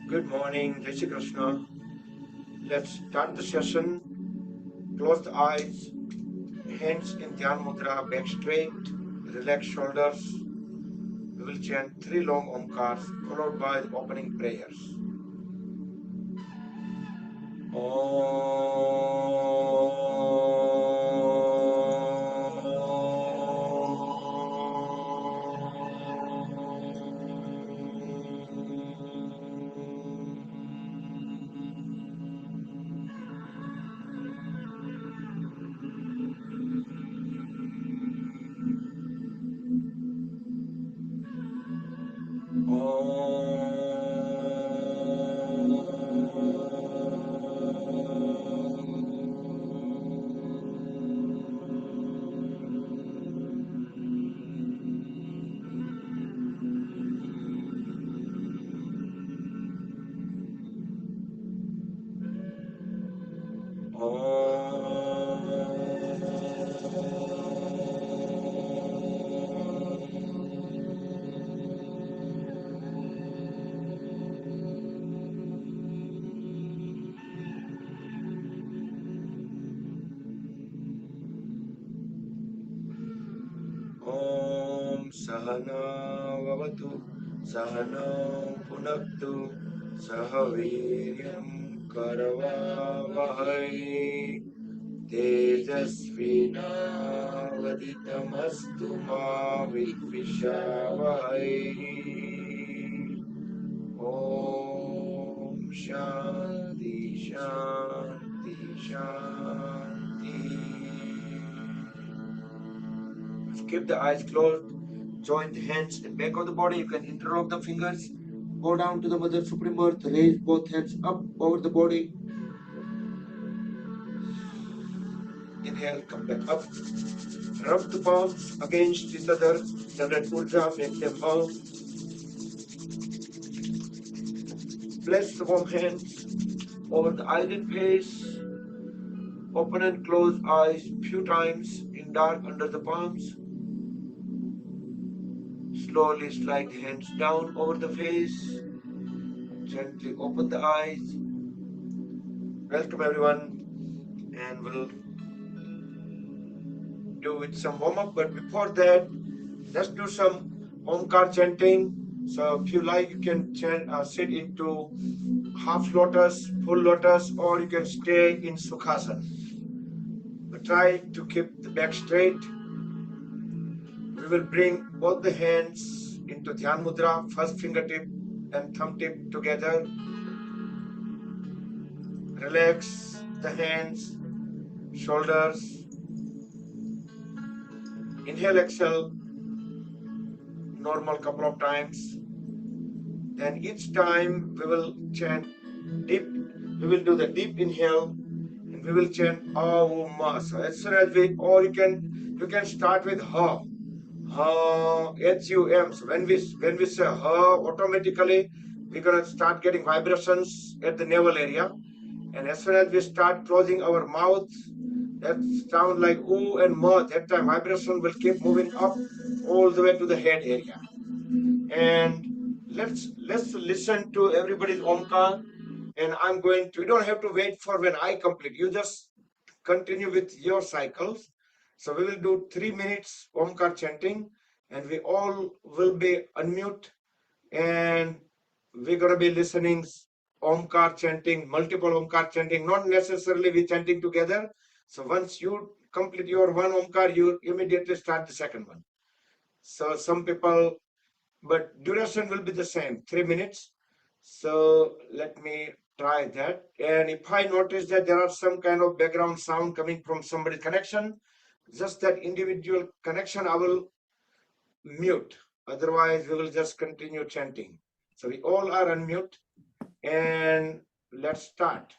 Good morning, Jai Shri Krishna. Let's start the session. Close the eyes, hands in Dhyan Mudra, back straight, relax shoulders. We will chant 3 long Omkars followed by the opening prayers. Om Sahana Vavatu Sahana Punaktu Sahaviryam Karavavahai Tejasvinavaditamastu ma Vidvishavahai. Om Shanti Shanti Shanti. Keep the eyes closed. Join the hands and back of the body. You can interlock the fingers. Go down to the Mother Supreme Earth. Raise both hands up over the body. Inhale, come back up. Rub the palms against each other. Generate Urja, make them bow. Bless the warm hands over the eyes and face. Open and close eyes few times in dark under the palms. Slowly slide the hands down over the face. Gently open the eyes. Welcome everyone, and we'll do with some warm up. But before that, let's do some Omkar chanting. So if you like, you can chant, sit into half lotus, full lotus, or you can stay in Sukhasana. But try to keep the back straight. We will bring both the hands into Dhyan Mudra, first fingertip and thumb tip together. Relax the hands, shoulders. Inhale, exhale, normal couple of times. Then each time we will chant deep. We will do the deep inhale and we will chant Aum. So as soon as we, or you can start with Ha. Ha, H-U-M. So when we say Ha, automatically we're gonna start getting vibrations at the navel area. And as soon as we start closing our mouth, that sound like oo and ma, that time vibration will keep moving up all the way to the head area. And let's listen to everybody's Omkar. And I'm going to, you don't have to wait for when I complete. You just continue with your cycles. So we will do 3 minutes Omkar chanting, and we all will be unmute, and we're going to be listening Omkar chanting, multiple Omkar chanting, not necessarily we chanting together. So once you complete your one Omkar, you immediately start the second one. So some people, but duration will be the same, 3 minutes. So let me try that. And if I notice that there are some kind of background sound coming from somebody's connection, just that individual connection I will mute. Otherwise, we will just continue chanting. So we all are unmute, and let's start.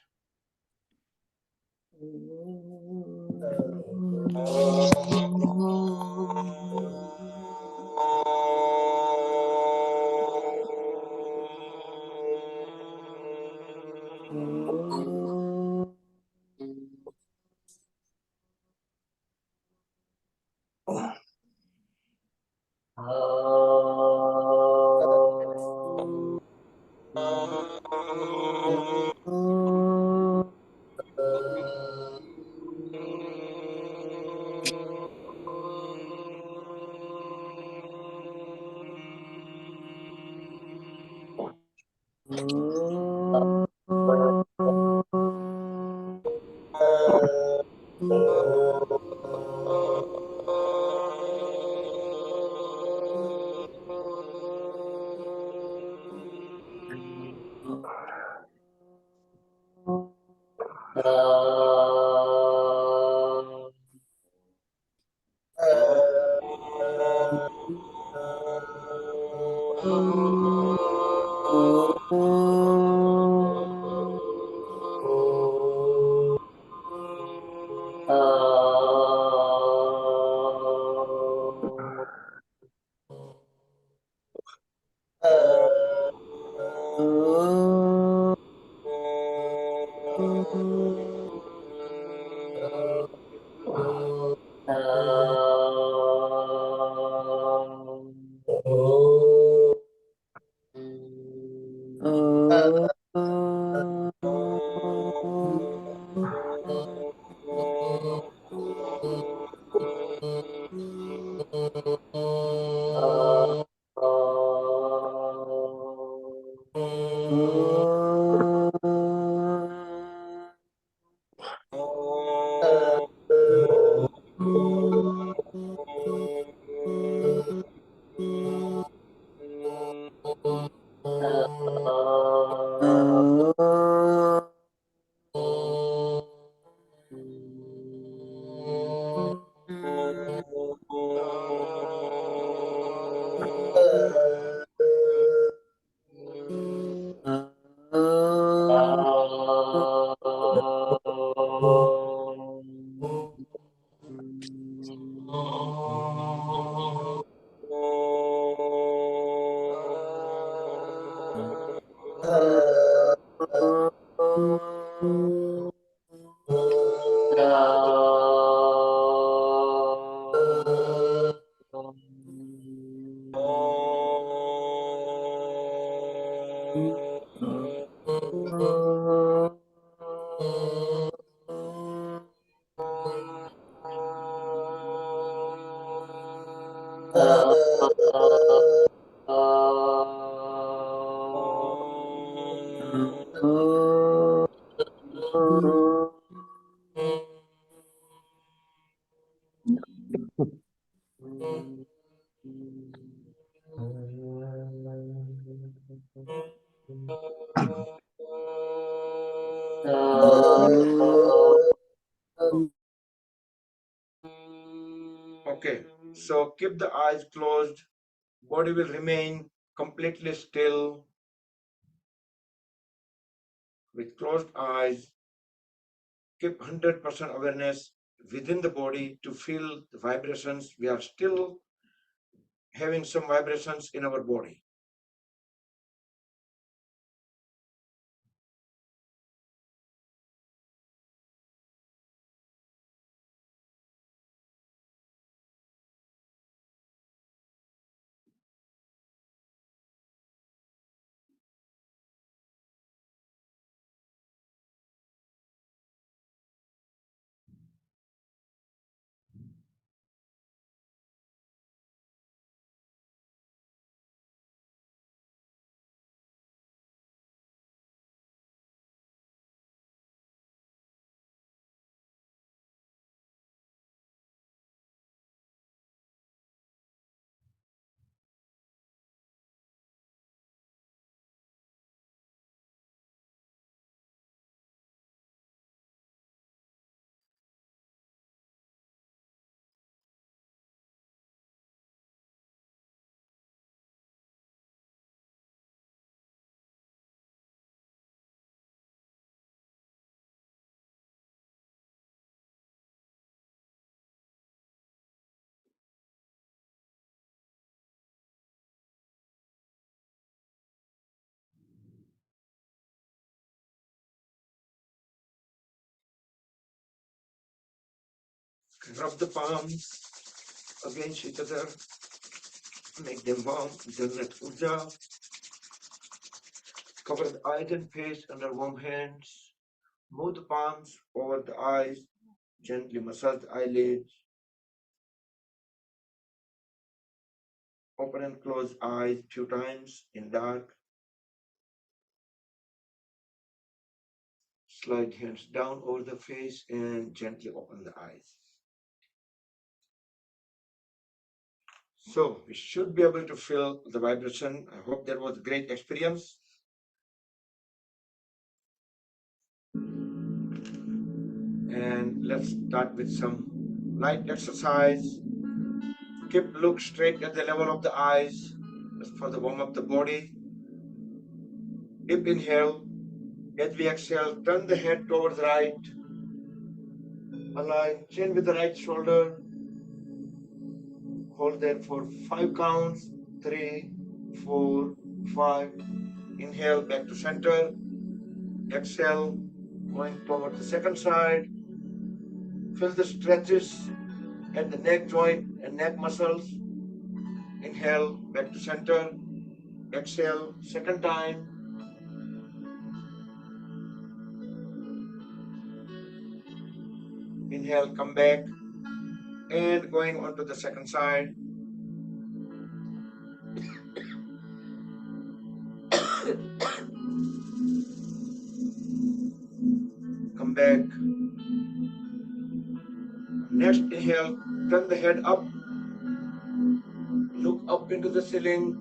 Okay, so keep the eyes closed. Body will remain completely still with closed eyes. Keep 100% awareness within the body to feel the vibrations. We are still having some vibrations in our body. Rub the palms against each other, make them warm, generate urja. Cover the eyes and face under warm hands. Move the palms over the eyes, gently massage the eyelids. Open and close eyes few times in dark. Slide hands down over the face and gently open the eyes. So we should be able to feel the vibration. I hope that was a great experience. And let's start with some light exercise. Keep look straight at the level of the eyes, just for the warm up the body. Deep inhale. As we exhale, turn the head towards right. Align chin with the right shoulder. Hold there for 5 counts. 3, 4, 5. Inhale back to center. Exhale, going toward the second side. Feel the stretches at the neck joint and neck muscles. Inhale back to center. Exhale, second time. Inhale, come back. And going on to the second side. Come back. Next inhale, turn the head up. Look up into the ceiling.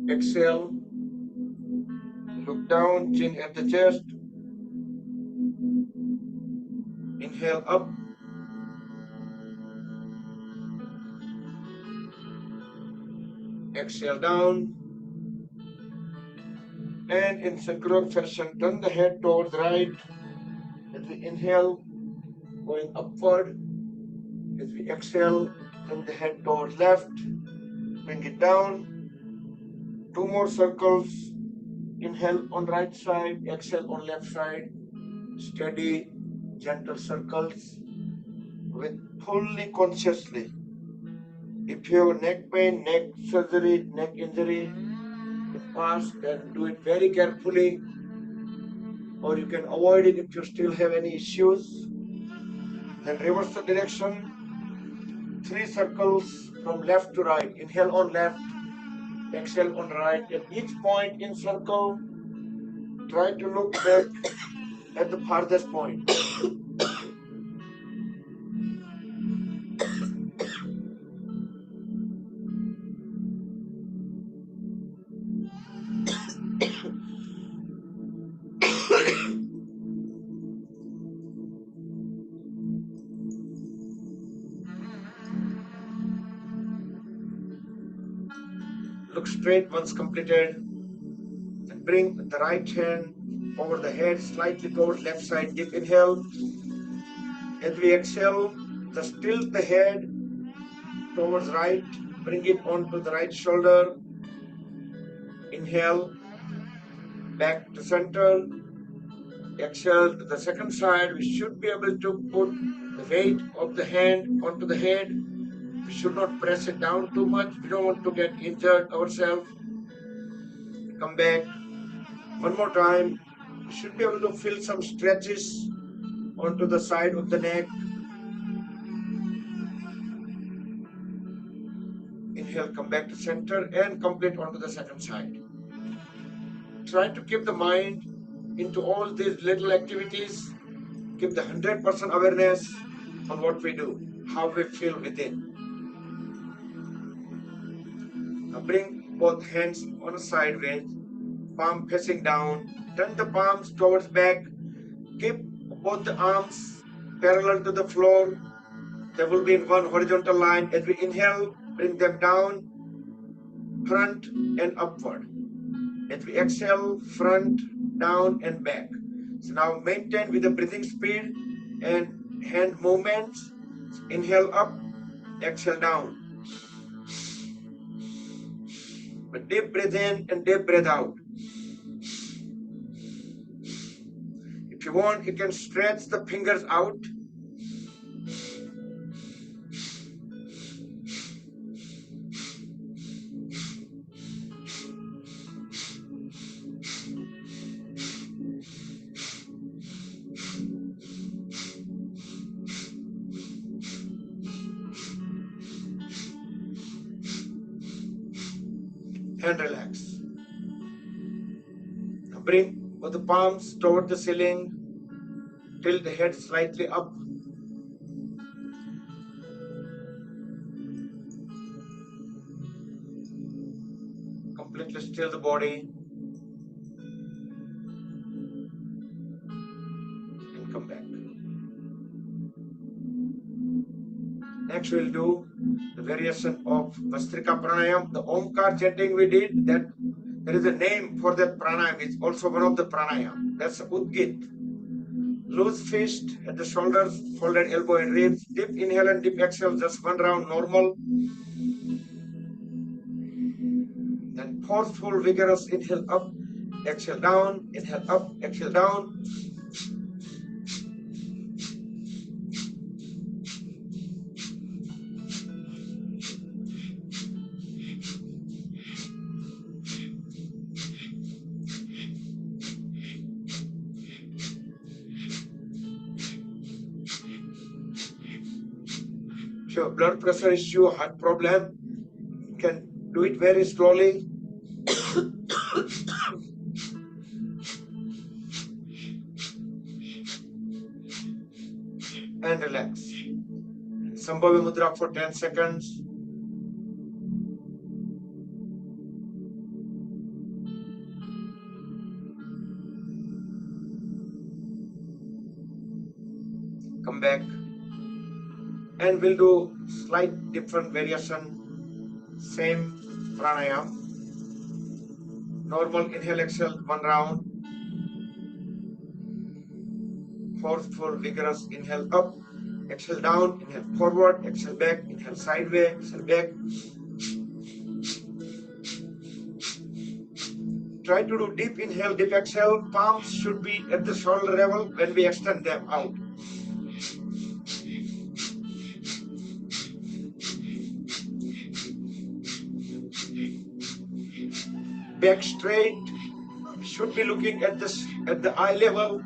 Exhale. Look down, chin at the chest. Inhale up. Exhale down. And in circular fashion, turn the head towards right. As we inhale, going upward. As we exhale, turn the head towards left. Bring it down. 2 more circles. Inhale on right side, exhale on left side. Steady, gentle circles with fully consciously. If you have neck pain, neck surgery, neck injury in the past, then do it very carefully, or you can avoid it if you still have any issues. Then reverse the direction. 3 circles from left to right. Inhale on left, exhale on right. At each point in circle, try to look back at the farthest point. Look straight once completed, and bring the right hand over the head slightly towards left side. Deep inhale. As we exhale, just tilt the head towards right. Bring it onto the right shoulder. Inhale, back to center. Exhale to the second side. We should be able to put the weight of the hand onto the head. We should not press it down too much. We don't want to get injured ourselves. Come back. One more time. We should be able to feel some stretches onto the side of the neck. Inhale, come back to center and complete onto the second side. Try to keep the mind into all these little activities. Keep the 100% awareness on what we do, how we feel within. Now bring both hands on a sideways, palm facing down. Turn the palms towards back. Keep both the arms parallel to the floor. They will be in one horizontal line. As we inhale, bring them down, front and upward. As we exhale, front, down and back. So now maintain with the breathing speed and hand movements. Inhale up, exhale down. But deep breath in and deep breath out. If you want, you can stretch the fingers out. And relax. Now bring With the palms toward the ceiling, tilt the head slightly up. Completely still the body. And come back. Next we'll do the variation of Vastrika Pranayam. The Omkar chanting we did, that there is a name for that pranayam. It's also one of the pranayam. That's Udgit. Loose fist at the shoulders, folded elbow and ribs. Deep inhale and deep exhale, just one round normal. Then forceful, vigorous inhale up, exhale down, inhale up, exhale down. If you have blood pressure issue, heart problem, you can do it very slowly. And relax. Sambhavi Mudra for 10 seconds. Come back. And we'll do slight different variation. Same pranayam. Normal inhale, exhale, one round. Forceful, vigorous inhale up, exhale down, inhale forward, exhale back, inhale sideways, exhale back. Try to do deep inhale, deep exhale. Palms should be at the shoulder level when we extend them out. Back straight. We should be looking at the eye level.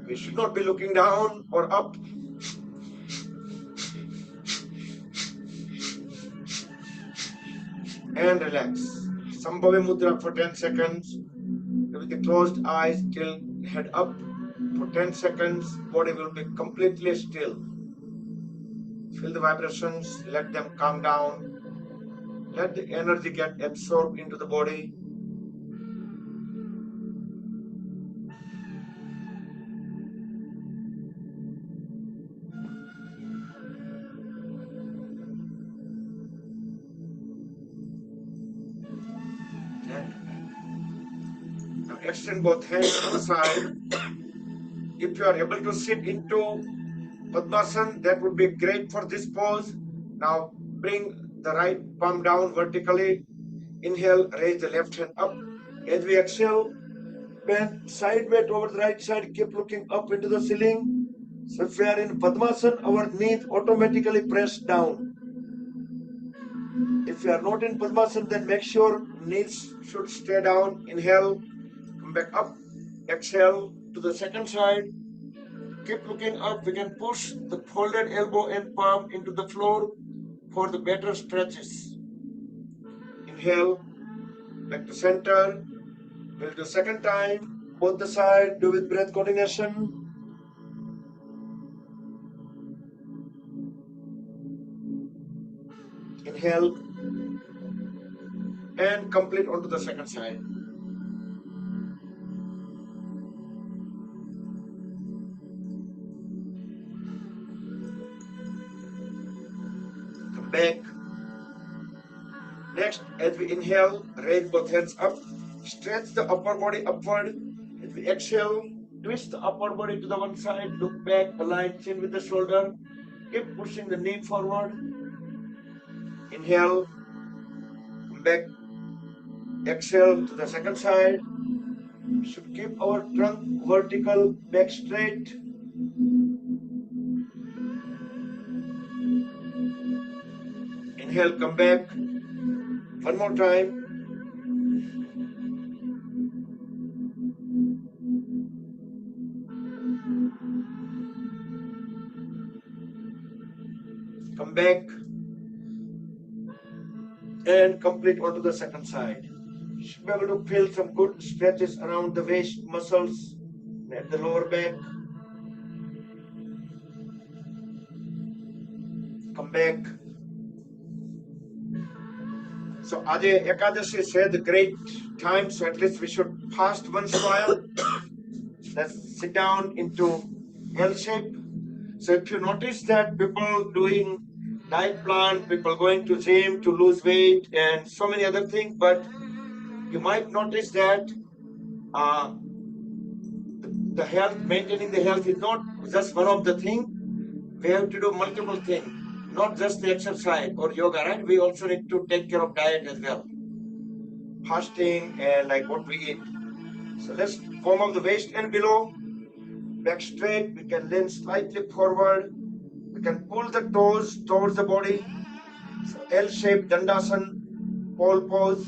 We should not be looking down or up. And relax. Sambhavi Mudra for 10 seconds. With the closed eyes, tilt head up for 10 seconds. Body will be completely still. Feel the vibrations, let them calm down. Let the energy get absorbed into the body. Now extend both hands to the side. If you are able to sit into Padmasana, that would be great for this pose. Now bring the right palm down vertically. Inhale, raise the left hand up. As we exhale, bend sideways over the right side, keep looking up into the ceiling. So if we are in Padmasana, our knees automatically press down. If you are not in Padmasana, then make sure knees should stay down. Inhale, come back up. Exhale to the second side. Keep looking up. We can push the folded elbow and palm into the floor for the better stretches. Inhale, back to center. We'll do second time. Both the side, do with breath coordination. Inhale and complete onto the second side. Come back. Next, as we inhale, raise both hands up. Stretch the upper body upward. As we exhale, twist the upper body to the one side. Look back, align chin with the shoulder. Keep pushing the knee forward. Inhale, come back. Exhale to the second side. We should keep our trunk vertical, back straight. Inhale, come back. One more time. Come back. And complete onto the second side. should be able to feel some good stretches around the waist muscles at the lower back. Come back. So Ajay Ekadashi said great time, so at least we should fast once in a while. Let's sit down into L shape. So if you notice that people doing diet plan, people going to gym to lose weight and so many other things, but you might notice that the health, maintaining the health is not just one of the things. We have to do multiple things, not just the exercise or yoga, right? We also need to take care of diet as well. Fasting and like what we eat. So let's form up the waist and below. Back straight. We can lean slightly forward. We can pull the toes towards the body. So L-shaped Dandasana, pole pose.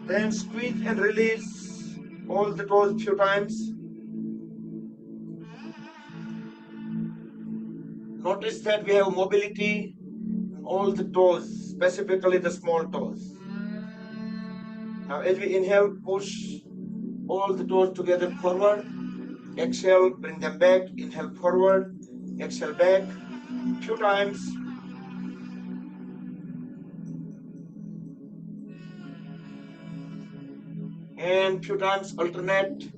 Then squeeze and release all the toes few times. Notice that we have mobility in all the toes, specifically the small toes. Now as we inhale, push all the toes together forward. Exhale, bring them back. Inhale forward. Exhale back. Few times. And few times alternate.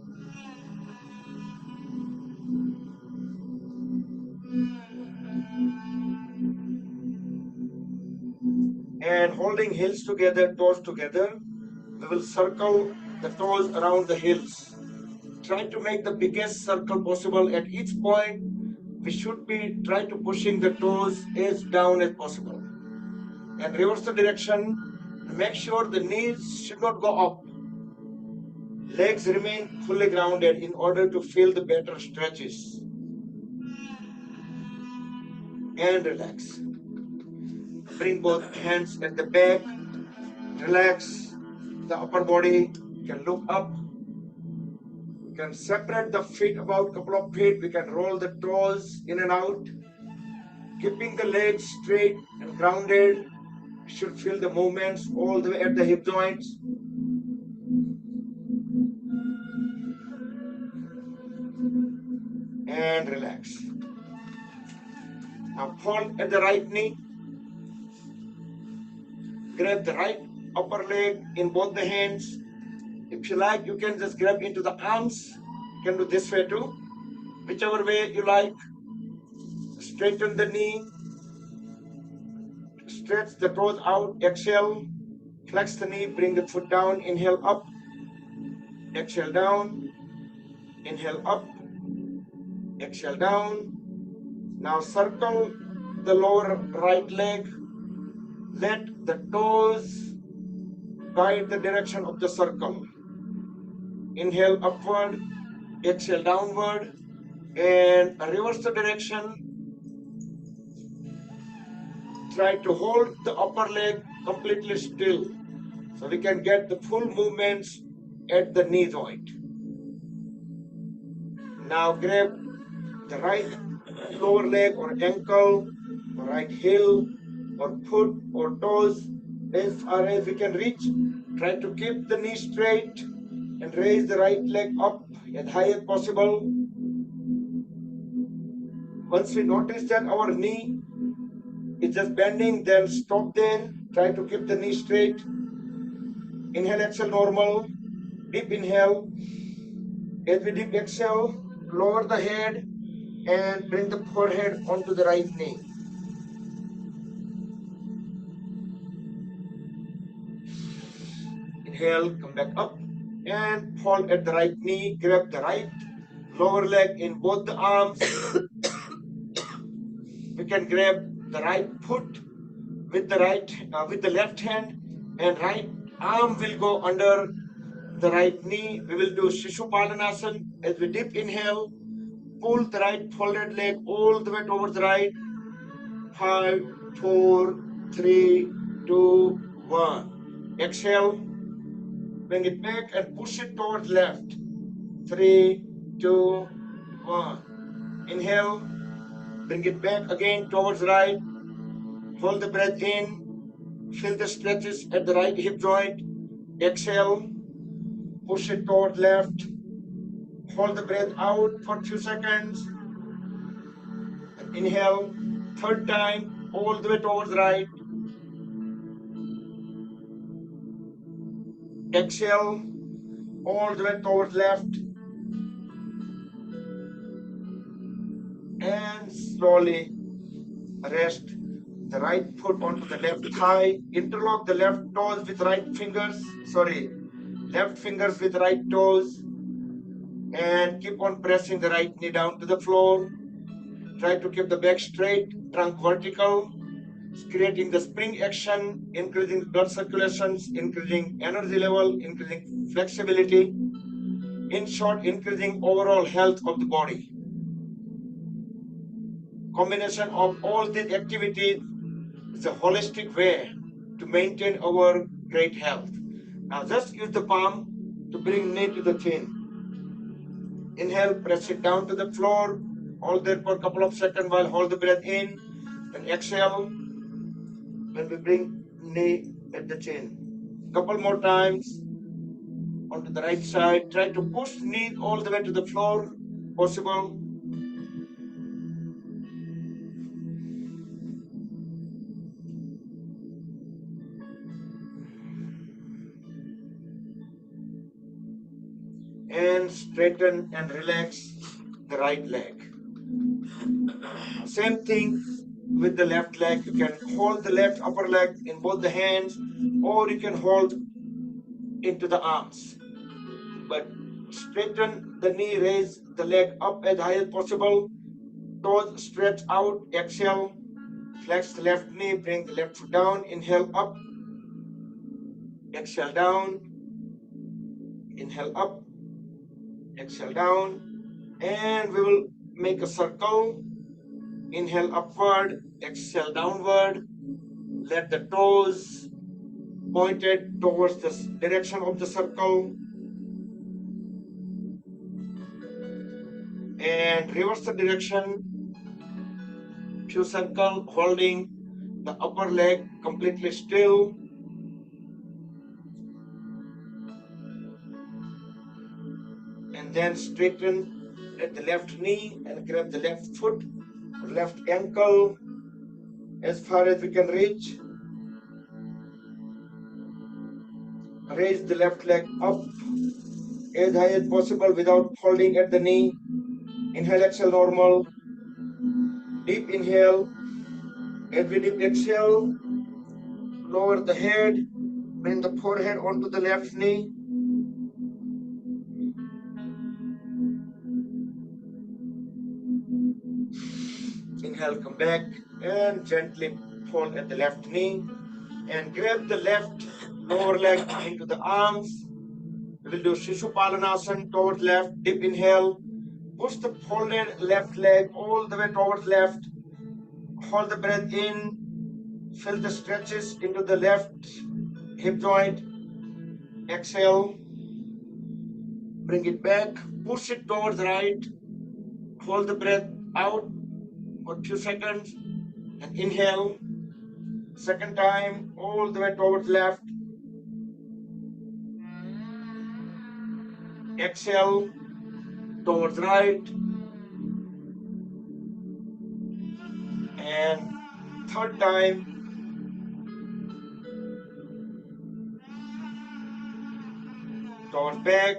And holding heels together, toes together, we will circle the toes around the heels. Try to make the biggest circle possible. At each point, we should be trying to pushing the toes as down as possible. And reverse the direction. Make sure the knees should not go up. Legs remain fully grounded in order to feel the better stretches. And relax. Bring both hands at the back. Relax the upper body. You can look up. You can separate the feet about a couple of feet. We can roll the toes in and out. Keeping the legs straight and grounded. You should feel the movements all the way at the hip joints. And relax. Now fall at the right knee. Grab the right upper leg in both the hands. If you like, you can just grab into the arms. You can do this way too. Whichever way you like. Straighten the knee. Stretch the toes out. Exhale. Flex the knee. Bring the foot down. Inhale up. Exhale down. Inhale up. Exhale down. Now circle the lower right leg. Let the toes guide the direction of the circle. Inhale upward, exhale downward, and reverse the direction. Try to hold the upper leg completely still so we can get the full movements at the knee joint. Now grab the right lower leg or ankle, or right heel, or foot, or toes as far as we can reach. Try to keep the knee straight and raise the right leg up as high as possible. Once we notice that our knee is just bending, then stop there. Try to keep the knee straight. Inhale, exhale, normal. Deep inhale. As we deep exhale, lower the head and bring the forehead onto the right knee. Inhale, come back up and fall at the right knee. Grab the right lower leg in both the arms. We can grab the right foot with the left hand, and right arm will go under the right knee. We will do Shishupalanasan. As we deep inhale, pull the right folded leg all the way towards the right. 5, 4, 3, 2, 1. Exhale. Bring it back and push it towards left. 3, 2, 1. Inhale. Bring it back again towards right. Hold the breath in. Feel the stretches at the right hip joint. Exhale, push it toward left. Hold the breath out for 2 seconds. And inhale, third time, all the way towards right. Exhale, all the way towards left. And slowly rest the right foot onto the left thigh. Interlock the left toes with right fingers. Left fingers with right toes. And keep on pressing the right knee down to the floor. Try to keep the back straight, trunk vertical, creating the spring action, increasing blood circulations, increasing energy level, increasing flexibility. In short, increasing overall health of the body. Combination of all these activities is a holistic way to maintain our great health. Now just use the palm to bring knee to the chin. Inhale, press it down to the floor. Hold there for a couple of seconds while hold the breath in. Then exhale when we bring knee at the chin. Couple more times onto the right side. Try to push knee all the way to the floor, possible. And straighten and relax the right leg. Same thing with the left leg. You can hold the left upper leg in both the hands, or you can hold into the arms. But straighten the knee, raise the leg up as high as possible. Toes stretch out. Exhale, flex the left knee, bring the left foot down. Inhale up. Exhale down. Inhale up. Exhale down. And we will make a circle. Inhale upward. Exhale downward. Let the toes pointed towards the direction of the circle. And reverse the direction. Few circle, holding the upper leg completely still. And then straighten at the left knee and grab the left foot, left ankle as far as we can reach. Raise the left leg up as high as possible without holding at the knee. Inhale, exhale, normal. Deep inhale. Every deep exhale, lower the head, bring the forehead onto the left knee. Inhale, come back and gently fall at the left knee and grab the left lower leg into the arms. We will do Shishupalanasan towards left. Deep inhale. Push the folded left leg all the way towards left. Hold the breath in. Feel the stretches into the left hip joint. Exhale. Bring it back. Push it towards right. Hold the breath out for 2 seconds. And inhale. Second time, all the way towards left. Exhale towards right. And third time, towards back.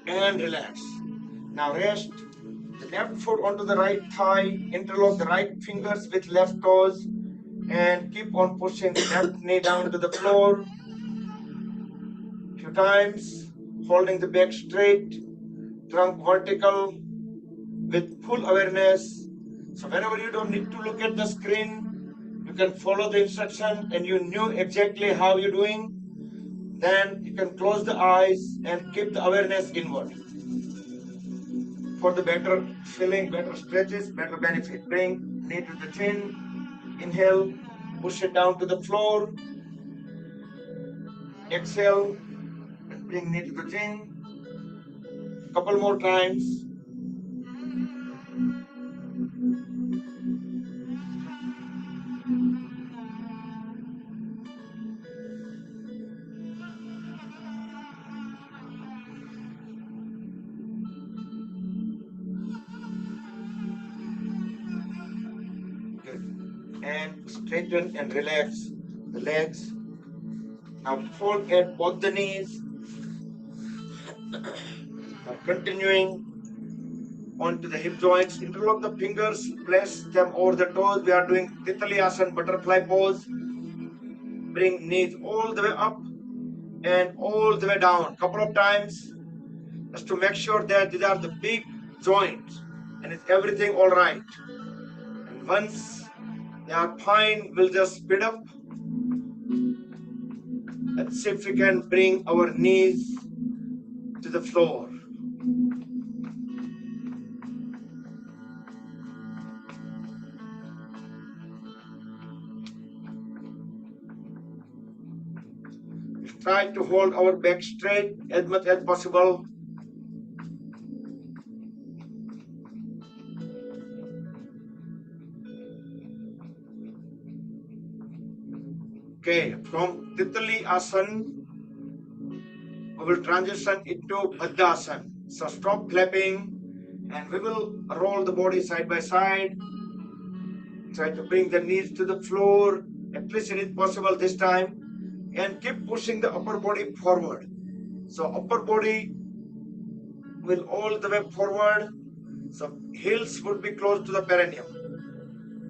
And relax. Now rest the left foot onto the right thigh. Interlock the right fingers with left toes. And keep on pushing the left knee down to the floor. Few times, holding the back straight, trunk vertical with full awareness. So whenever you don't need to look at the screen, you can follow the instruction and you knew exactly how you're doing. Then you can close the eyes and keep the awareness inward. For the better feeling, better stretches, better benefit. Bring knee to the chin. Inhale, push it down to the floor. Exhale, and bring knee to the chin. Couple more times. and straighten and relax the legs. Now fold at both the knees. Now continuing onto the hip joints, interlock the fingers, place them over the toes. We are doing Titali Asana, butterfly pose. Bring knees all the way up and all the way down. Couple of times just to make sure that these are the big joints and it's everything all right. And once they are fine, we'll just speed up. Let's see if we can bring our knees to the floor. Try to hold our back straight as much as possible. Okay, from Titali Asana, we will transition into Baddhasana. So stop clapping and we will roll the body side by side. Try to bring the knees to the floor, at least it is possible this time, and keep pushing the upper body forward. So upper body will all the way forward. So heels would be close to the perineum.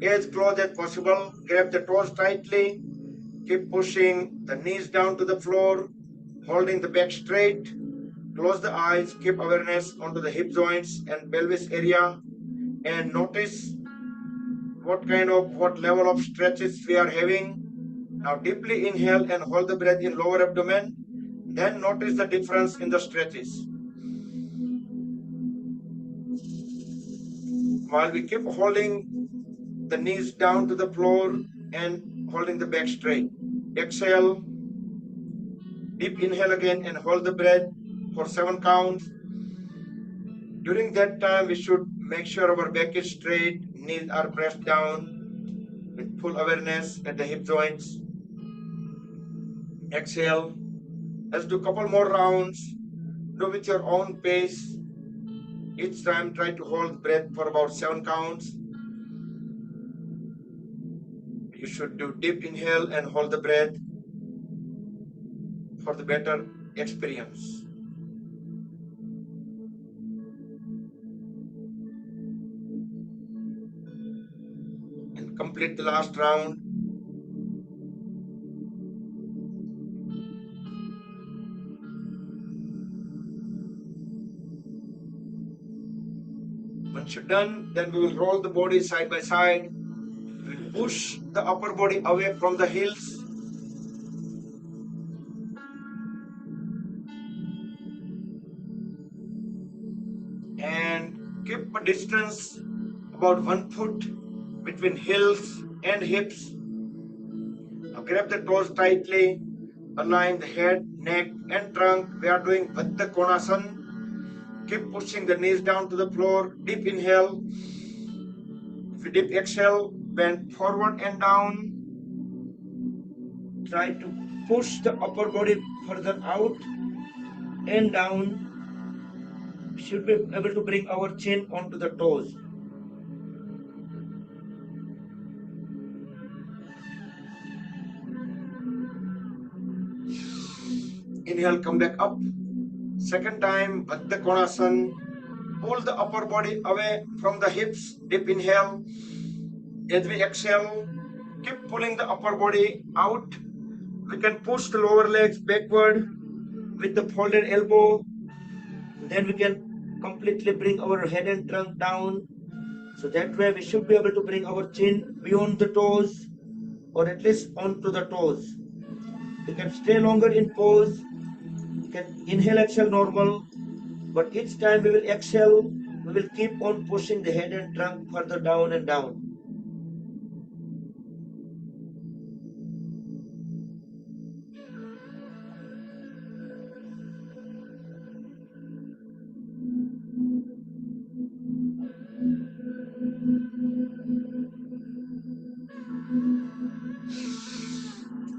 As close as possible. Grab the toes tightly. Keep pushing the knees down to the floor, holding the back straight. Close the eyes. Keep awareness onto the hip joints and pelvis area, and notice what level of stretches we are having. Now deeply inhale and hold the breath in lower abdomen. Then notice the difference in the stretches. While we keep holding the knees down to the floor and holding the back straight. Exhale. Deep inhale again and hold the breath for 7 counts. During that time, we should make sure our back is straight, knees are pressed down with full awareness at the hip joints. Exhale. Let's do a couple more rounds. Do with your own pace. Each time try to hold breath for about 7 counts. You should do deep inhale and hold the breath for the better experience. And complete the last round. Once you're done, then we will roll the body side by side. We'll push the upper body away from the heels. And keep a distance about 1 foot between heels and hips. Now grab the toes tightly, align the head, neck and trunk. We are doing Baddha Konasana. Keep pushing the knees down to the floor. Deep inhale. If you deep exhale, bend forward and down. Try to push the upper body further out and down. We should be able to bring our chin onto the toes. Inhale, come back up. Second time, Baddha Konasana. Pull the upper body away from the hips. Deep inhale. As we exhale, keep pulling the upper body out. We can push the lower legs backward with the folded elbow. Then we can completely bring our head and trunk down. So that way we should be able to bring our chin beyond the toes or at least onto the toes. We can stay longer in pose. We can inhale, exhale normal. But each time we will exhale, we will keep on pushing the head and trunk further down and down.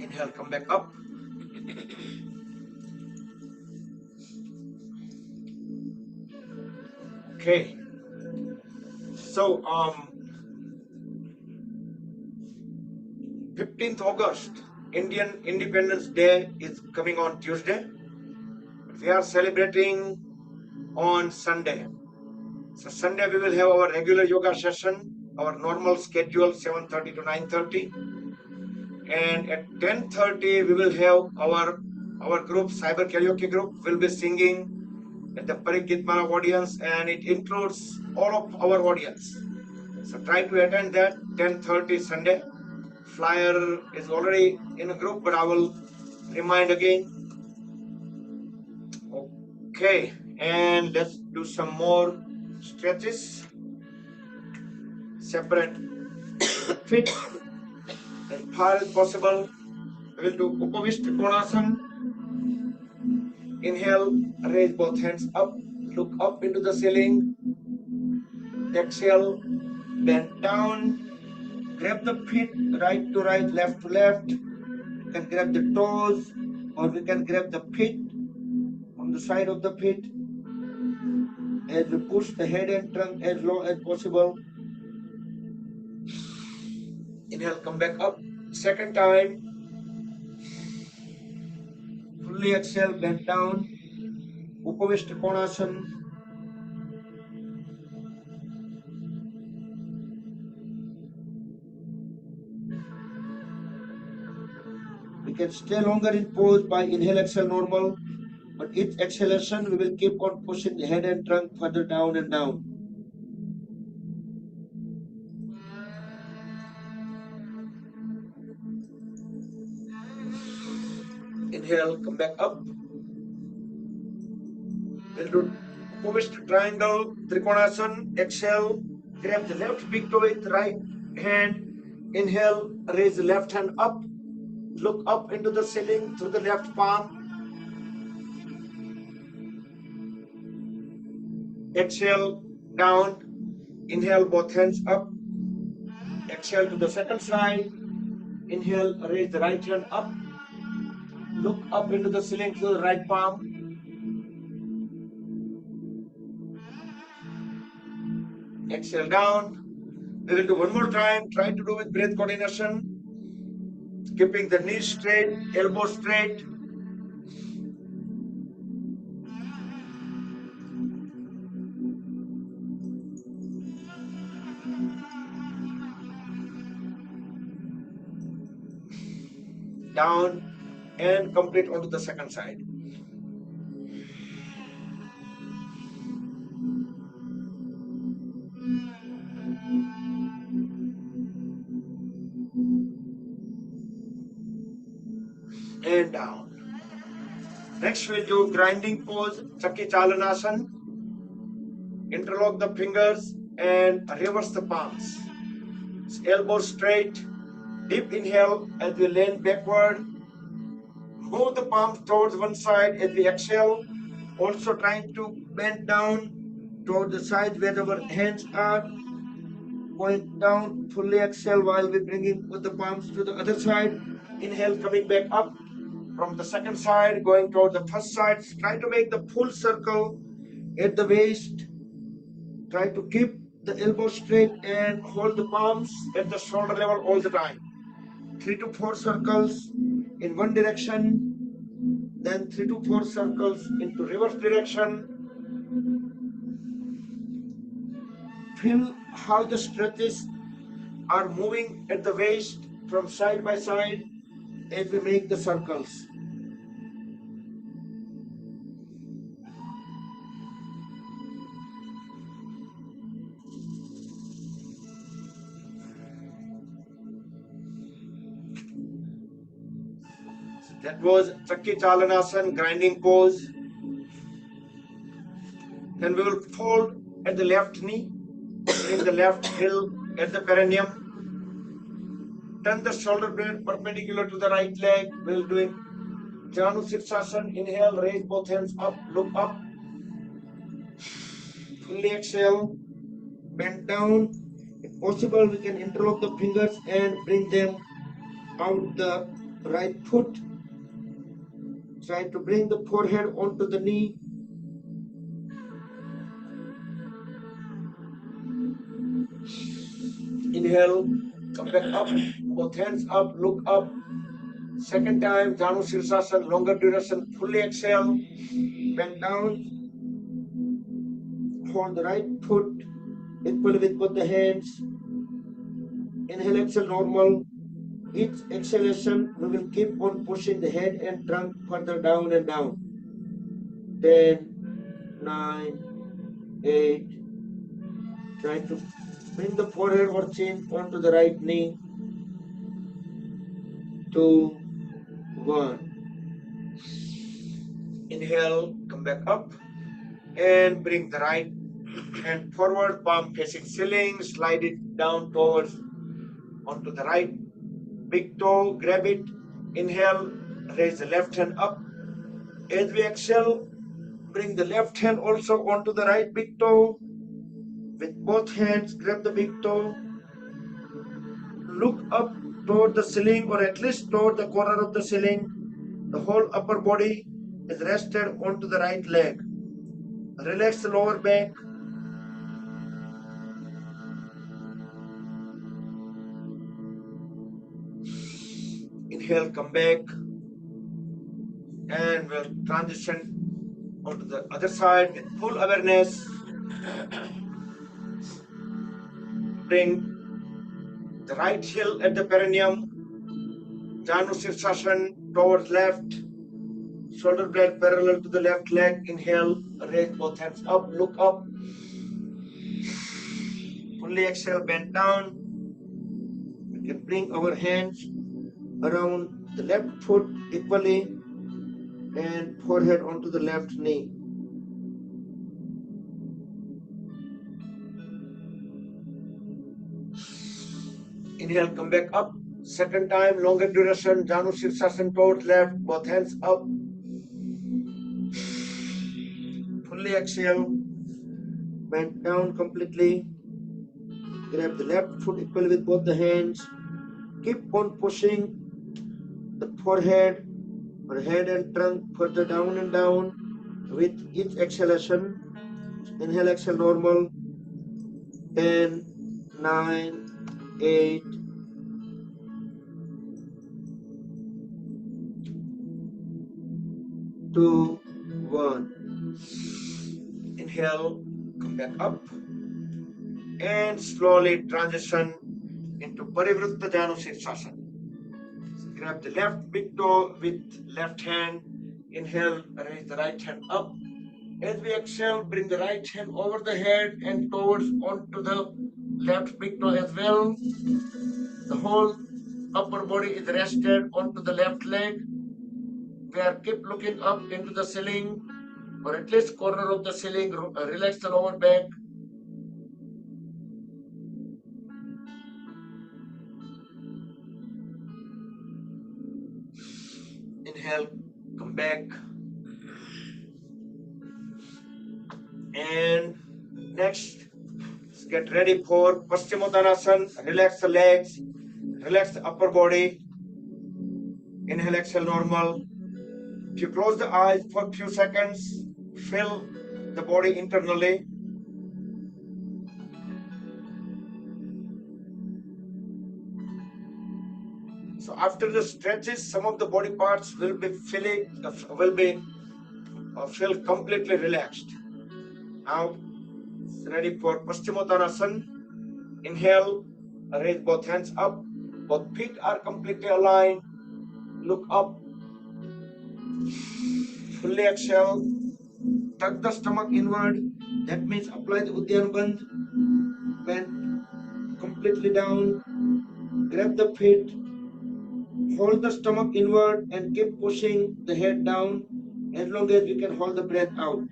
Inhale, come back up. Okay. So 15th August, Indian Independence Day is coming on Tuesday. We are celebrating on Sunday. So Sunday we will have our regular yoga session, our normal schedule 7:30 to 9:30. And at 10:30 we will have our group, Cyber Karaoke group, will be singing at the Parikitmara audience, and it includes all of our audience. So try to attend that 10:30 Sunday. Flyer is already in a group, but I will remind again. Okay, and let's do some more stretches. Separate feet as far as possible. We will do Upavishta Konasana. Inhale, raise both hands up, look up into the ceiling. Exhale, bend down, grab the feet right to right, left to left. You can grab the toes, or we can grab the feet on the side of the feet as we push the head and trunk as low as possible. Inhale, come back up. Second time. Fully exhale, bend down. Upavishta Konasana. We can stay longer in pose by inhale, exhale, normal. But each exhalation, we will keep on pushing the head and trunk further down and down. Inhale, come back up. We'll do Upavishta Triangle, Trikonasana. Exhale, grab the left big toe with right hand. Inhale, raise the left hand up. Look up into the ceiling through the left palm. Exhale, down. Inhale, both hands up. Exhale to the second side. Inhale, raise the right hand up. Look up into the ceiling through the right palm. Exhale, down. We will do one more time. Try to do with breath coordination. Keeping the knees straight, elbows straight. Down and complete onto the second side. And down. Next we'll do grinding pose, Chakki Chalanasana. Interlock the fingers and reverse the palms. Elbows straight. Deep inhale as we lean backward. Move the palms towards one side as we exhale. Also trying to bend down toward the side where our hands are. Going down, fully exhale while we bringing with the palms to the other side. Inhale, coming back up from the second side, going toward the first side. Try to make the full circle at the waist. Try to keep the elbow straight and hold the palms at the shoulder level all the time. 3 to 4 circles in one direction, then 3 to 4 circles into reverse direction. Feel how the stretches are moving at the waist from side by side as we make the circles. That was Chakki Chalanasana, grinding pose. Then we will fold at the left knee, bring the left heel at the perineum. Turn the shoulder blade perpendicular to the right leg. We'll do Janu Sirsasana. Inhale, raise both hands up, look up. Fully exhale, bend down. If possible, we can interlock the fingers and bring them out the right foot. Try to bring the forehead onto the knee. Inhale, come back up, both hands up, look up. Second time, Janu Sirsasana, longer duration, fully exhale, bend down, hold the right foot equal with both the hands. Inhale, exhale, normal. Each exhalation, we will keep on pushing the head and trunk further down and down. 10, 9, 8. Try to bring the forehead or chin onto the right knee. 2, 1. Inhale, come back up and bring the right hand forward, palm facing ceiling, slide it down towards onto the right big toe, grab it. Inhale, raise the left hand up. As we exhale, bring the left hand also onto the right big toe. With both hands, grab the big toe. Look up toward the ceiling, or at least toward the corner of the ceiling. The whole upper body is rested onto the right leg. Relax the lower back. Inhale, come back, and we'll transition onto the other side with full awareness. Bring the right heel at the perineum, Janu Sirsasana towards left, shoulder blade parallel to the left leg. Inhale, raise both hands up, look up. Fully exhale, bend down. We can bring our hands around the left foot equally and forehead onto the left knee. Inhale, come back up. Second time, longer duration, Janu Sirsasana towards left, both hands up. Fully exhale, bend down completely. Grab the left foot equally with both the hands. Keep on pushing the forehead or head and trunk further down and down with each exhalation. Inhale, exhale, normal. 10, 9, 8, 2, 1. Inhale, come back up, and slowly transition into Parivritta Janu Sirsasana. Grab the left big toe with left hand. Inhale, raise the right hand up. As we exhale, bring the right hand over the head and towards onto the left big toe as well. The whole upper body is rested onto the left leg. We are keep looking up into the ceiling, or at least corner of the ceiling. Relax the lower back. Inhale, come back. And next, let's get ready for Paschimottanasana. Relax the legs, relax the upper body. Inhale, exhale, normal. If you close the eyes for a few seconds, feel the body internally. So after the stretches, some of the body parts will be feel completely relaxed. Now, ready for Paschimottanasana. Inhale, raise both hands up. Both feet are completely aligned. Look up. Fully exhale. Tuck the stomach inward. That means apply the Uddiyana Bandh. Bend completely down. Grab the feet. Hold the stomach inward and keep pushing the head down as long as we can hold the breath out.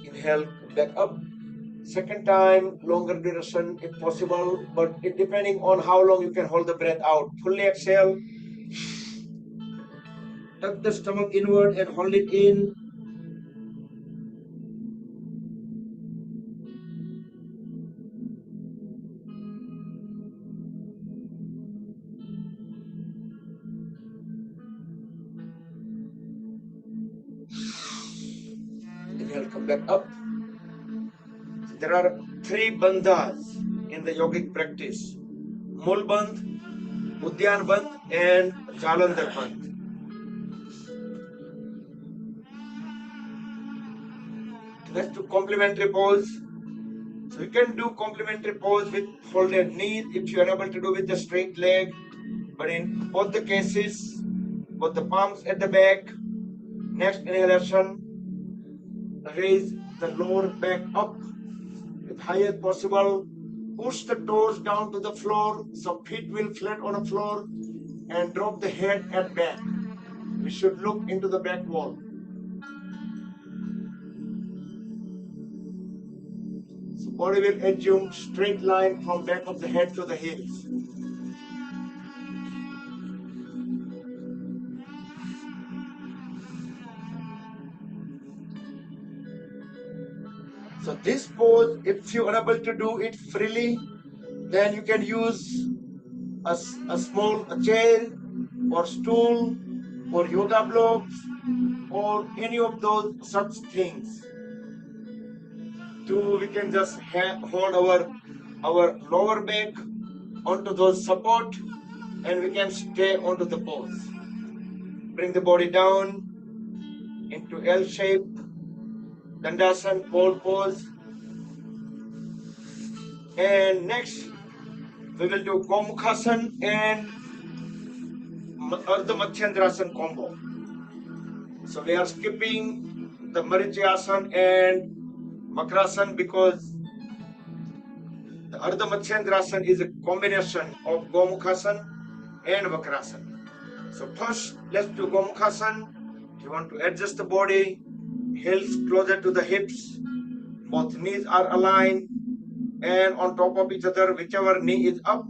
Inhale, back up. Second time, longer duration if possible, but it depending on how long you can hold the breath out. Fully exhale. Tuck the stomach inward and hold it in. come back up. There are 3 bandhas in the yogic practice: Mul Bandh, Udyan Bandh, and Jalandhar Bandh. Let's do complementary pose. So you can do complementary pose with folded knees if you are able to do with the straight leg. But in both the cases, both the palms at the back. Next inhalation, raise the lower back up with highest possible. Push the toes down to the floor, so feet will flat on the floor, and drop the head at back. We should look into the back wall. So body will assume straight line from back of the head to the heels. So this pose, if you are able to do it freely, then you can use a small chair or stool or yoga blocks or any of those such things. We can just hold our lower back onto those support, and we can stay onto the pose. Bring the body down into L shape, Dandasana, pole pose. And next, we will do Gomukhasana and Ardha Matsyendrasana combo. So we are skipping the Marityasana and Vakrasana because the Ardha Matsyendrasana is a combination of Gomukhasana and Vakrasana. So first, let's do Gomukhasana. You want to adjust the body, heels closer to the hips, both knees are aligned and on top of each other. Whichever knee is up,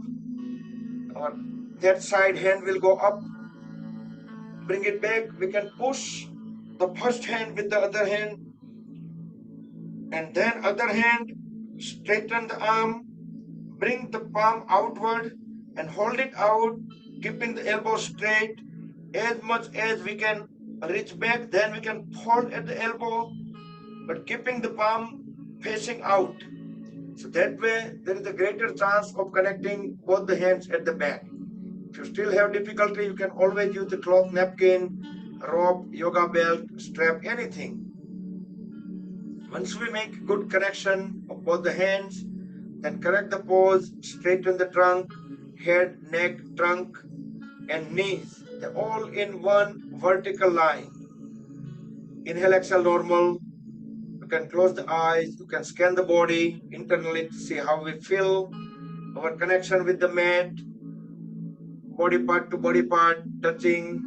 or that side hand will go up. Bring it back. We can push the first hand with the other hand, and then other hand, straighten the arm, bring the palm outward and hold it out, keeping the elbow straight as much as we can reach back. Then we can hold at the elbow, but keeping the palm facing out. So that way, there is a greater chance of connecting both the hands at the back. If you still have difficulty, you can always use the cloth napkin, rope, yoga belt, strap, anything. Once we make good connection of both the hands, then correct the pose, straighten the trunk, head, neck, trunk, and knees. They're all in one vertical line. Inhale, exhale, normal. You can close the eyes, you can scan the body internally to see how we feel, our connection with the mat, body part to body part, touching,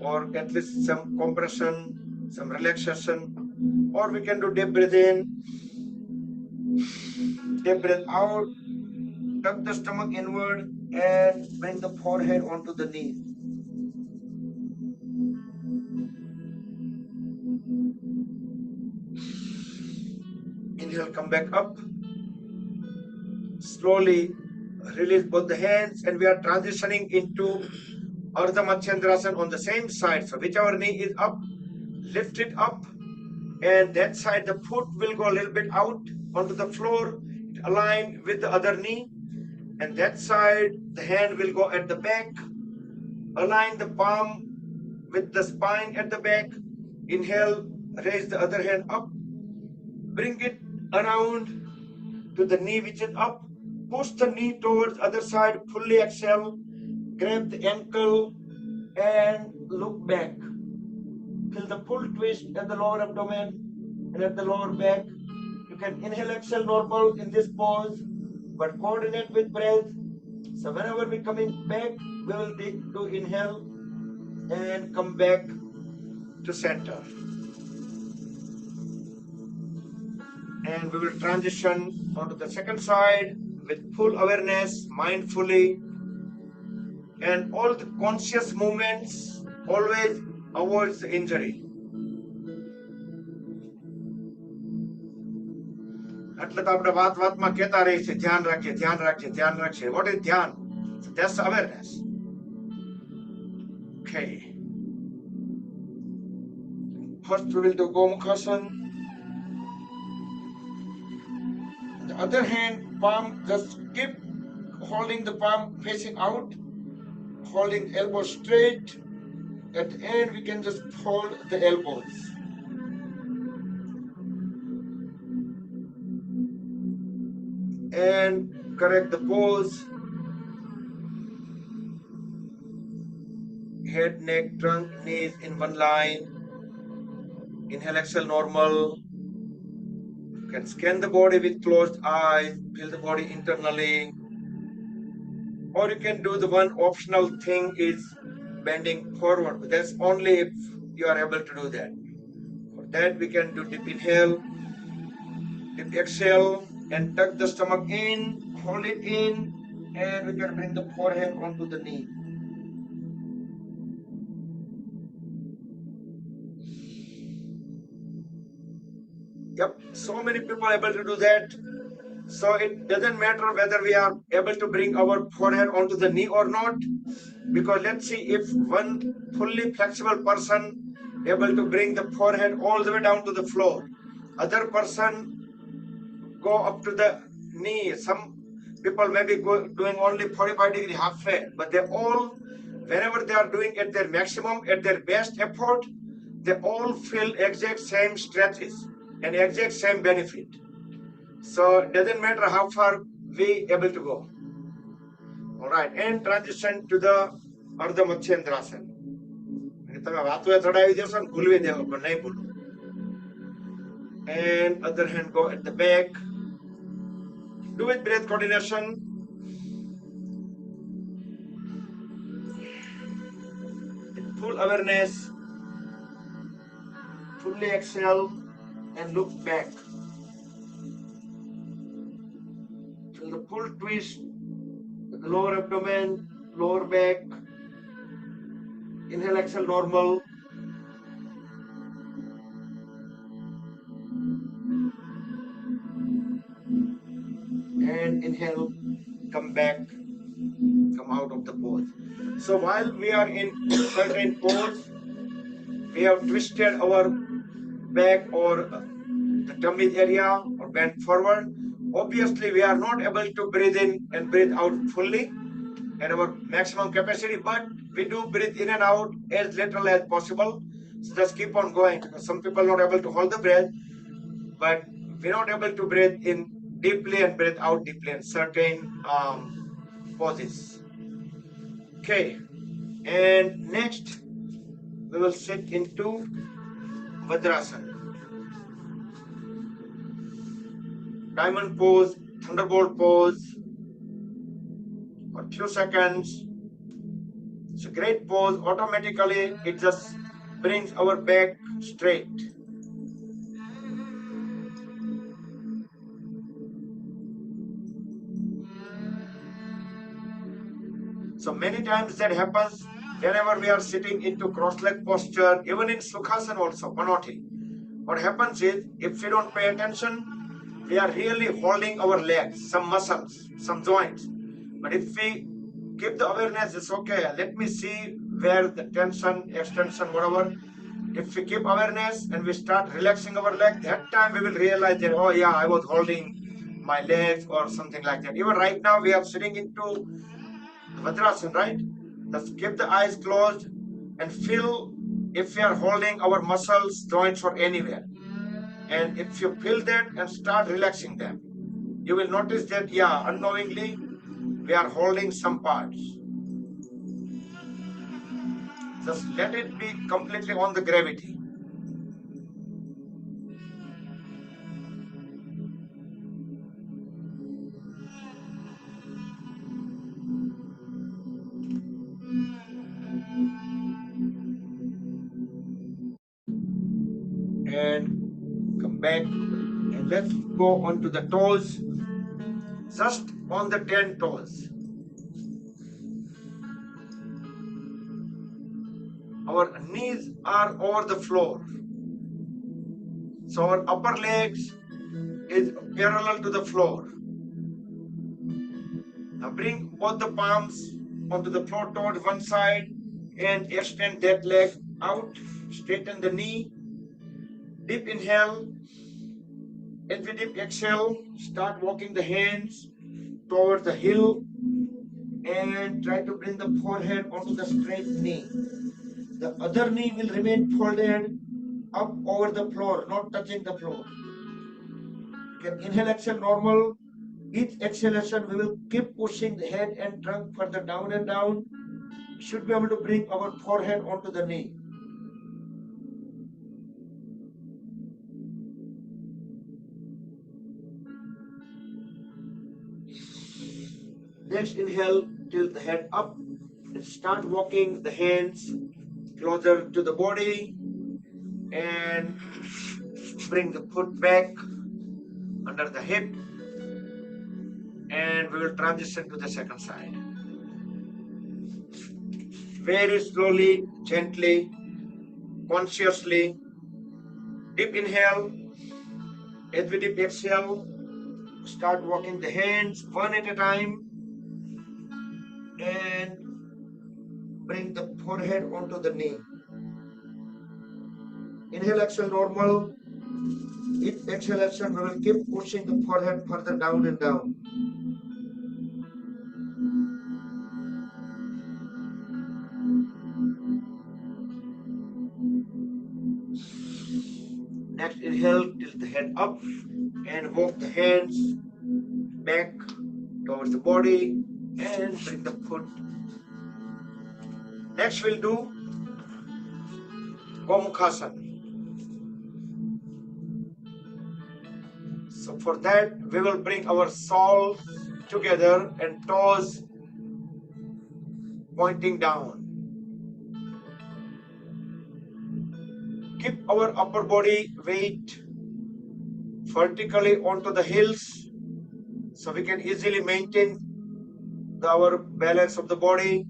or at least some compression, some relaxation. Or we can do deep breath in, deep breath out, tuck the stomach inward, and bring the forehead onto the knee. Inhale, come back up. Slowly release both the hands, and we are transitioning into Ardha Matsyendrasana on the same side. So whichever knee is up, lift it up, and that side the foot will go a little bit out onto the floor, align with the other knee, and that side the hand will go at the back. Align the palm with the spine at the back. Inhale, raise the other hand up, bring it around to the knee which is up, push the knee towards other side, fully exhale, grab the ankle and look back. Feel the full twist at the lower abdomen and at the lower back. You can inhale, exhale normal in this pose, but coordinate with breath. So whenever we're coming back, we will do inhale and come back to center. And we will transition onto the second side with full awareness, mindfully, and all the conscious movements always avoids the injury. એટલે તો આપણે વાતમાં કહેતા રહી છે ધ્યાન રાખીએ ધ્યાન રાખીએ ધ્યાન રાખીએ. What is ધ્યાન? So that's awareness. Okay. First we will do Gomukhasana. Other hand, palm, just keep holding the palm facing out, holding elbow straight. At the end, we can just hold the elbows. And correct the pose. Head, neck, trunk, knees in one line. Inhale, exhale, normal. You can scan the body with closed eyes, feel the body internally. Or you can do the one optional thing is bending forward. That's only if you are able to do that. For that, we can do deep inhale, deep exhale, and tuck the stomach in, hold it in, and we can bring the forehead onto the knee. Yep, so many people are able to do that. So it doesn't matter whether we are able to bring our forehead onto the knee or not, because let's see if one fully flexible person able to bring the forehead all the way down to the floor, other person go up to the knee. Some people may be doing only 45-degree half way, but they all, whenever they are doing at their maximum, at their best effort, they all feel exact same stretches and exact same benefit. So it doesn't matter how far we able to go. All right, and transition to the Ardha Matsyendrasana. તમે વાતો ચડાવી દેશો ને ભૂલવી દેવો પણ નહીં ભૂલો. And other hand go at the back. Do with breath coordination. Full awareness. Fully exhale and look back. Feel the full twist, the lower abdomen, lower back. Inhale, exhale, normal. And inhale, come back, come out of the pose. So while we are in certain pose, we have twisted our back or the tummy area or bent forward. Obviously, we are not able to breathe in and breathe out fully at our maximum capacity, but we do breathe in and out as little as possible. So just keep on going. Some people are not able to hold the breath, but we're not able to breathe in deeply and breathe out deeply in certain poses. Okay, and next we will sit into Vajrasana. Diamond pose, thunderbolt pose for few seconds. It's a great pose. Automatically, it just brings our back straight. So many times that happens whenever we are sitting into cross-leg posture, even in Sukhasana also, Panoti. What happens is, if we don't pay attention, we are really holding our legs, some muscles, some joints. But if we keep the awareness, it's okay, let me see where the tension, extension, whatever. If we keep awareness and we start relaxing our leg, that time we will realize that, oh yeah, I was holding my legs or something like that. Even right now, we are sitting into Vajrasana, right? Just keep the eyes closed and feel if we are holding our muscles, joints, or anywhere. And if you feel that and start relaxing them, you will notice that, yeah, unknowingly, we are holding some parts. Just let it be completely on the gravity. And come back. And let's go on to the toes. Just on the 10 toes. Our knees are over the floor. So our upper legs is parallel to the floor. Now bring both the palms onto the floor towards one side and extend that leg out. Straighten the knee. Deep inhale. As we deep exhale, start walking the hands towards the heel and try to bring the forehead onto the straight knee. The other knee will remain folded up over the floor, not touching the floor. You can inhale, exhale normal. Each exhalation, we will keep pushing the head and trunk further down and down. We should be able to bring our forehead onto the knee. Next, inhale, tilt the head up and start walking the hands closer to the body and bring the foot back under the hip, and we will transition to the second side. Very slowly, gently, consciously. Deep inhale. As we deep exhale, start walking the hands one at a time and bring the forehead onto the knee. Inhale, exhale normal. Each exhalation, we will keep pushing the forehead further down and down. Next, inhale, tilt the head up and walk the hands back towards the body and bring the foot. Next, we'll do Gomukhasana. So for that, we will bring our soles together and toes pointing down. Keep our upper body weight vertically onto the heels so we can easily maintain our balance of the body.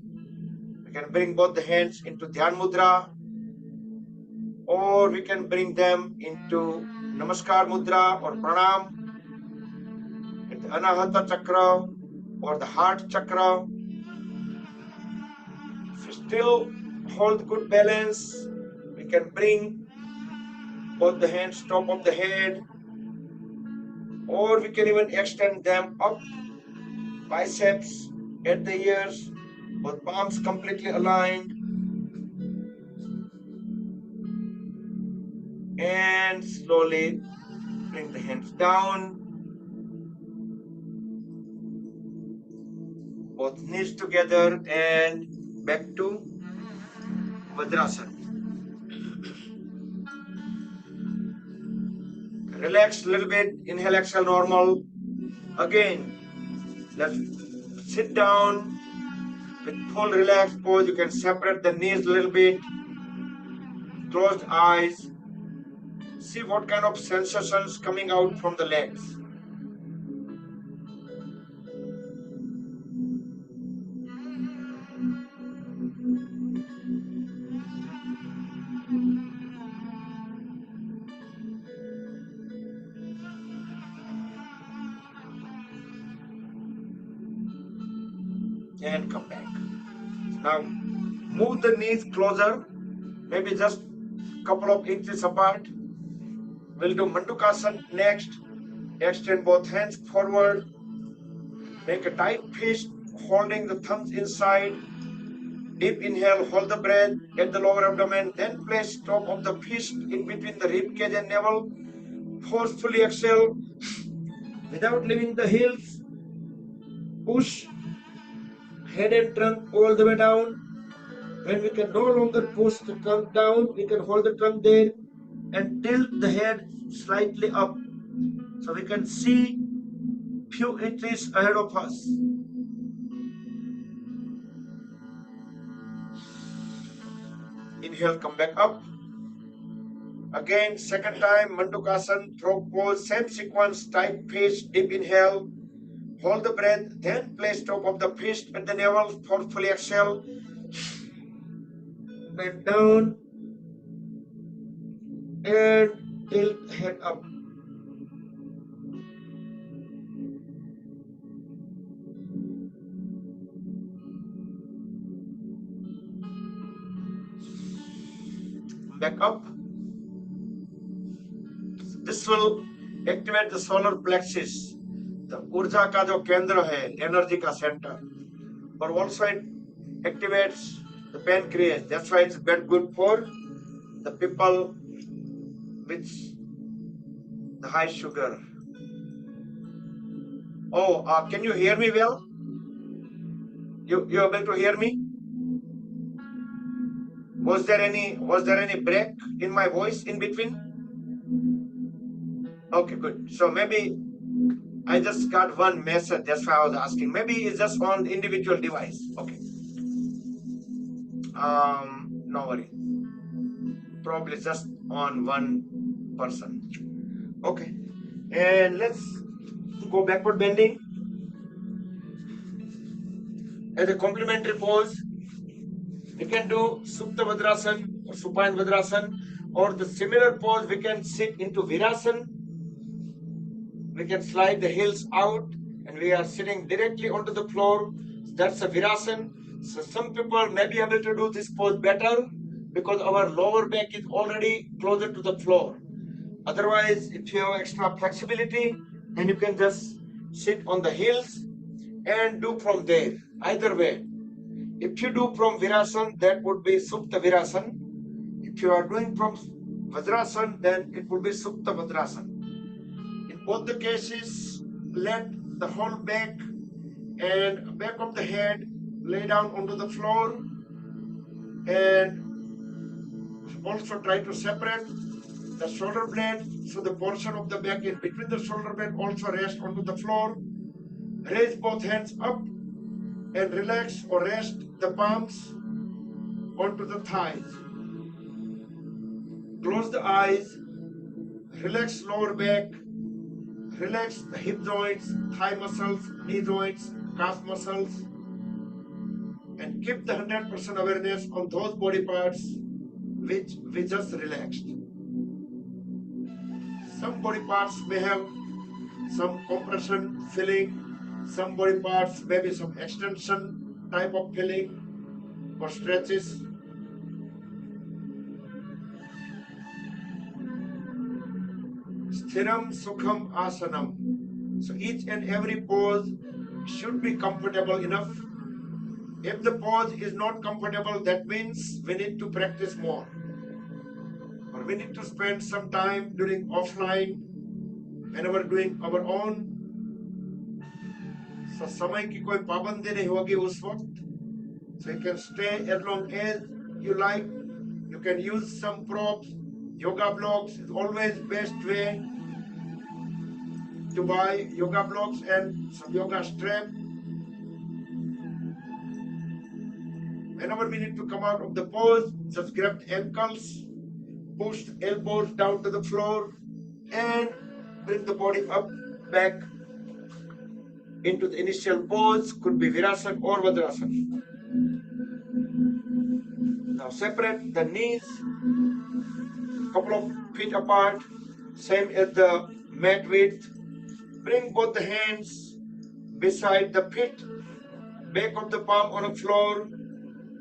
We can bring both the hands into Dhyan Mudra, or we can bring them into Namaskar Mudra or Pranam at the Anahata Chakra or the Heart Chakra. If we still hold good balance, we can bring both the hands top of the head, or we can even extend them up, biceps at the ears, both palms completely aligned, and slowly bring the hands down, both knees together and back to Vajrasana. Relax a little bit, inhale, exhale normal. Again, let's sit down with full relaxed pose. You can separate the knees a little bit, closed eyes. See what kind of sensations coming out from the legs. And come back. Now move the knees closer, maybe just a couple of inches apart. We'll do Mandukasana next. Extend both hands forward. Make a tight fist, holding the thumbs inside. Deep inhale, hold the breath at the lower abdomen, then place top of the fist in between the rib cage and navel. Forcefully exhale without leaving the heels. Push head and trunk all the way down. When we can no longer push the trunk down, we can hold the trunk there and tilt the head slightly up so we can see few inches ahead of us. Inhale, come back up. Again, second time, Mandukasana, frog pose, same sequence, tight fist, deep inhale, hold the breath, then place top of the fist at the navel, forcefully exhale, bend down, and tilt head up. Back up. This will activate the solar plexus, the ऊर्जा का जो केंद्र है, energy का center, or also it activates the pancreas. That's why it's very good for the people with the high sugar. Oh, can you hear me well? You able to hear me? Was there any break in my voice in between? Okay, good. So maybe I just got one message. That's why I was asking. Maybe it's just on individual device. Okay. No worry. Probably just on one person. Okay. And let's go backward bending. As a complementary pose, we can do Supta Vadrasana or Supine Vadrasana, or the similar pose we can sit into Virasana. We can slide the heels out and we are sitting directly onto the floor. That's a Virasana. So some people may be able to do this pose better because our lower back is already closer to the floor. Otherwise, if you have extra flexibility, then you can just sit on the heels and do from there. Either way. If you do from Virasana, that would be Supta Virasana. If you are doing from Vajrasana, then it would be Supta Vajrasana. In both the cases, let the whole back and back of the head lay down onto the floor, and also try to separate the shoulder blade so the portion of the back in between the shoulder blade also rest onto the floor. Raise both hands up and relax or rest the palms onto the thighs. Close the eyes, relax lower back, relax the hip joints, thigh muscles, knee joints, calf muscles, and keep the 100% awareness on those body parts which we just relaxed. Some body parts may have some compression feeling, some body parts maybe some extension type of feeling or stretches. Sthiram Sukham Asanam. So each and every pose should be comfortable enough. If the pose is not comfortable, that means we need to practice more. Or we need to spend some time during offline whenever doing our own. So समय की कोई पाबंदी नहीं होगी उस वक्त. So you can stay as long as you like. You can use some props. Yoga blocks is always best way to buy yoga blocks and some yoga strap. Whenever we need to come out of the pose, just grab the ankles, push the elbows down to the floor, and bring the body up, back into the initial pose. Could be Virasana or Vajrasana. Now separate the knees, couple of feet apart, same as the mat width. Bring both the hands beside the feet, back of the palm on the floor,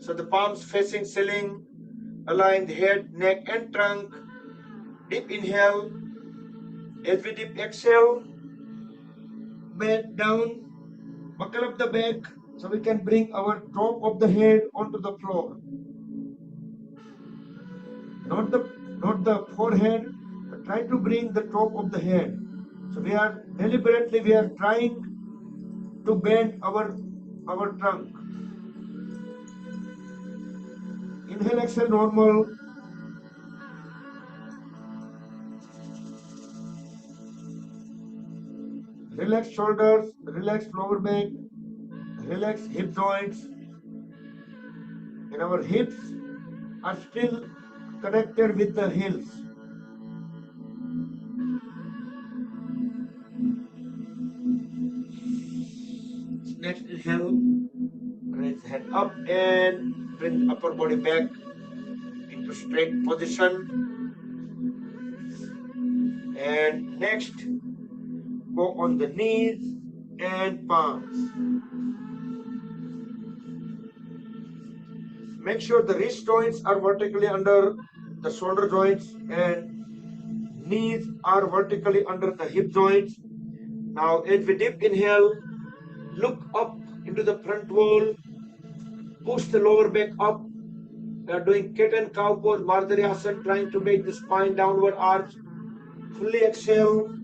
so the palms facing ceiling. Align the head, neck and trunk. Deep inhale. As we deep exhale, bend down, buckle up the back so we can bring our top of the head onto the floor. Not the forehead, but try to bring the top of the head. So we are trying to bend our trunk. Inhale, exhale, normal. Relax shoulders, relax lower back, relax hip joints. And our hips are still connected with the heels. Next inhale, raise head up and bring the upper body back into straight position. And next, go on the knees and palms. Make sure the wrist joints are vertically under the shoulder joints and Knees are vertically under the hip joints. Now as we deep inhale, look up into the front wall, push the lower back up. We are doing cat and cow pose, Mardharyasan, trying to make the spine downward arch. Fully exhale.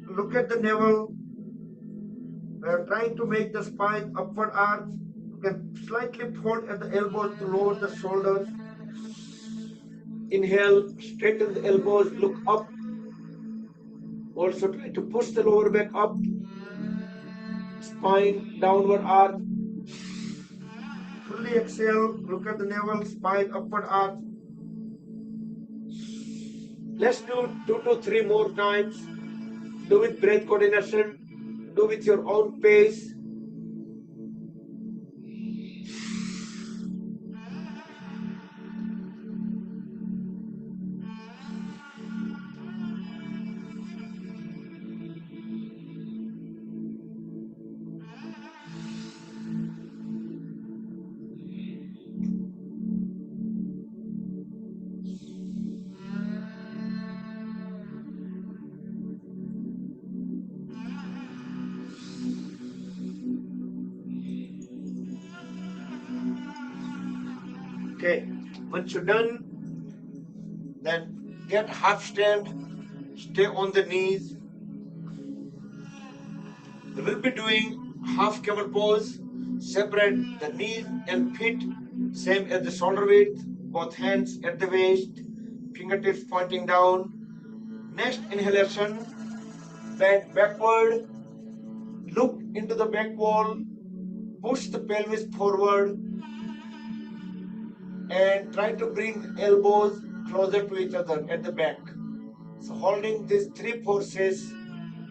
Look at the navel. We are trying to make the spine upward arch. You can slightly fold at the elbows to lower the shoulders. Inhale, straighten the elbows, look up. Also try to push the lower back up. Spine downward arch. Fully exhale, look at the navel, spine upward arch. Let's do 2 to 3 more times. Do with breath coordination. Do with your own pace. Okay, once you're done, then get half stand, stay on the knees. We will be doing half camel pose, separate the knees and feet, same as the shoulder width, both hands at the waist, fingertips pointing down. Next inhalation, bend backward, look into the back wall, push the pelvis forward, and try to bring elbows closer to each other at the back. So holding these 3 forces,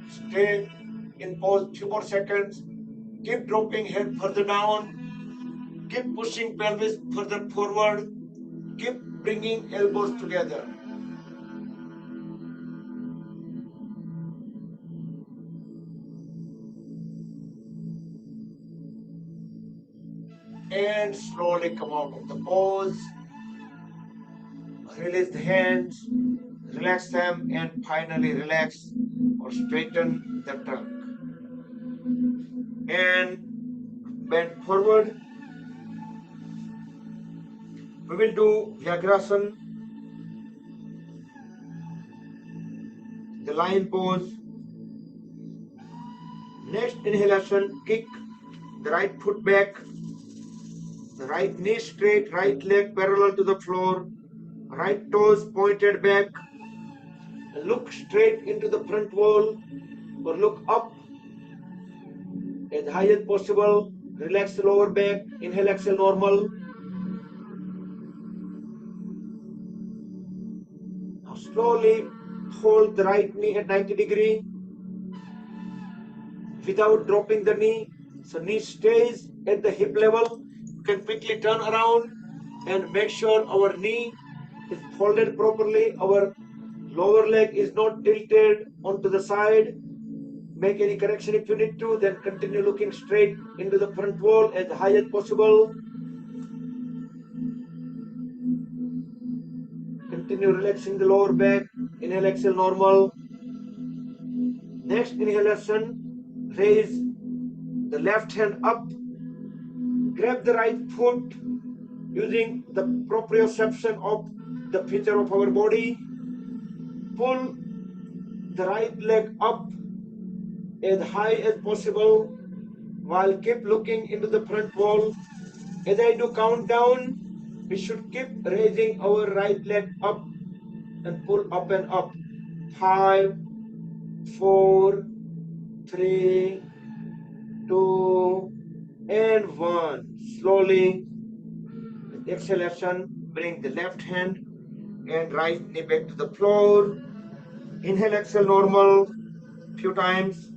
stay in pose 2 more seconds, keep dropping head further down, keep pushing pelvis further forward, keep bringing elbows together. And slowly come out of the pose. Release the hands, relax them, and finally relax or straighten the trunk. And bend forward. We will do Vyagrasana, the lion pose. Next inhalation, kick the right foot back, the right knee straight, right leg parallel to the floor, right toes pointed back. Look straight into the front wall or look up as high as possible. Relax the lower back. Inhale, exhale, normal. Now slowly hold the right knee at 90 degree without dropping the knee. So knee stays at the hip level. You can quickly turn around and make sure our knee is folded properly. Our lower leg is not tilted onto the side. Make any correction if you need to, then continue looking straight into the front wall as high as possible. Continue relaxing the lower back. Inhale, exhale, normal. Next inhalation, raise the left hand up. Grab the right foot using the proprioception of the feature of our body. Pull the right leg up as high as possible while keep looking into the front wall. As I do countdown, we should keep raising our right leg up and pull up and up. 5, 4, 3, 2, and 1. Slowly, with exhalation, bring the left hand and right knee back to the floor. Inhale, exhale, normal. Few times.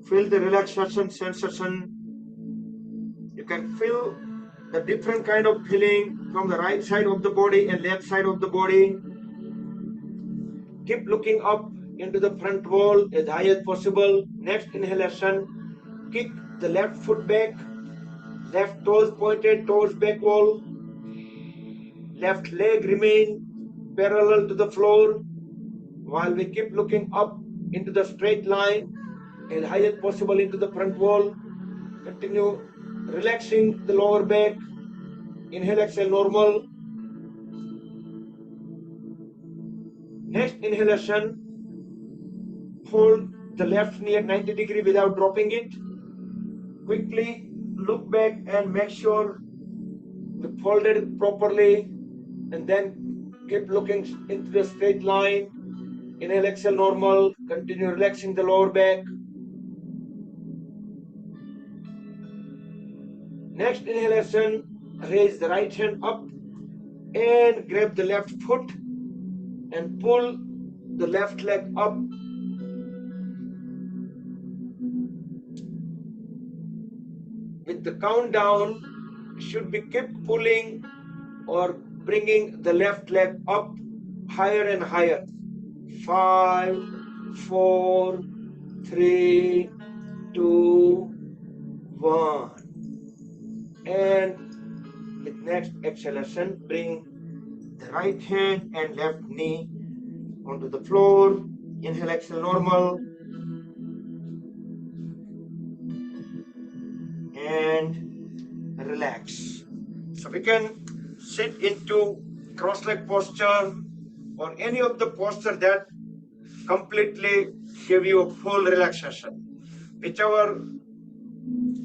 Feel the relaxation sensation. You can feel the different kind of feeling from the right side of the body and left side of the body. Keep looking up into the front wall as high as possible. Next inhalation, kick the left foot back, left toes pointed towards back wall, left leg remain parallel to the floor, while we keep looking up into the straight line and highest possible into the front wall. Continue relaxing the lower back. Inhale, exhale, normal. Next inhalation, hold the left knee at 90 degrees without dropping it. Quickly look back and make sure you folded it properly, and then keep looking into the straight line. Inhale, exhale, normal. Continue relaxing the lower back. Next inhalation, raise the right hand up and grab the left foot and pull the left leg up. With the countdown, should be keep pulling or bringing the left leg up higher and higher. 5, 4, 3, 2, 1. And with next exhalation, bring the right hand and left knee onto the floor. Inhale, exhale, normal. And relax. So we can sit into cross-leg posture or any of the posture that completely give you a full relaxation. Whichever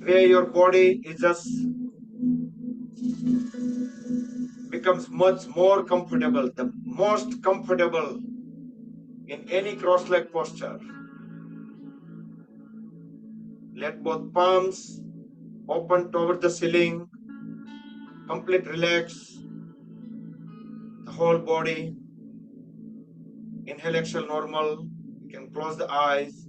way your body is just becomes much more comfortable, the most comfortable in any cross-leg posture. Let both palms open toward the ceiling, complete relax the whole body. Inhale, exhale, normal. You can close the eyes.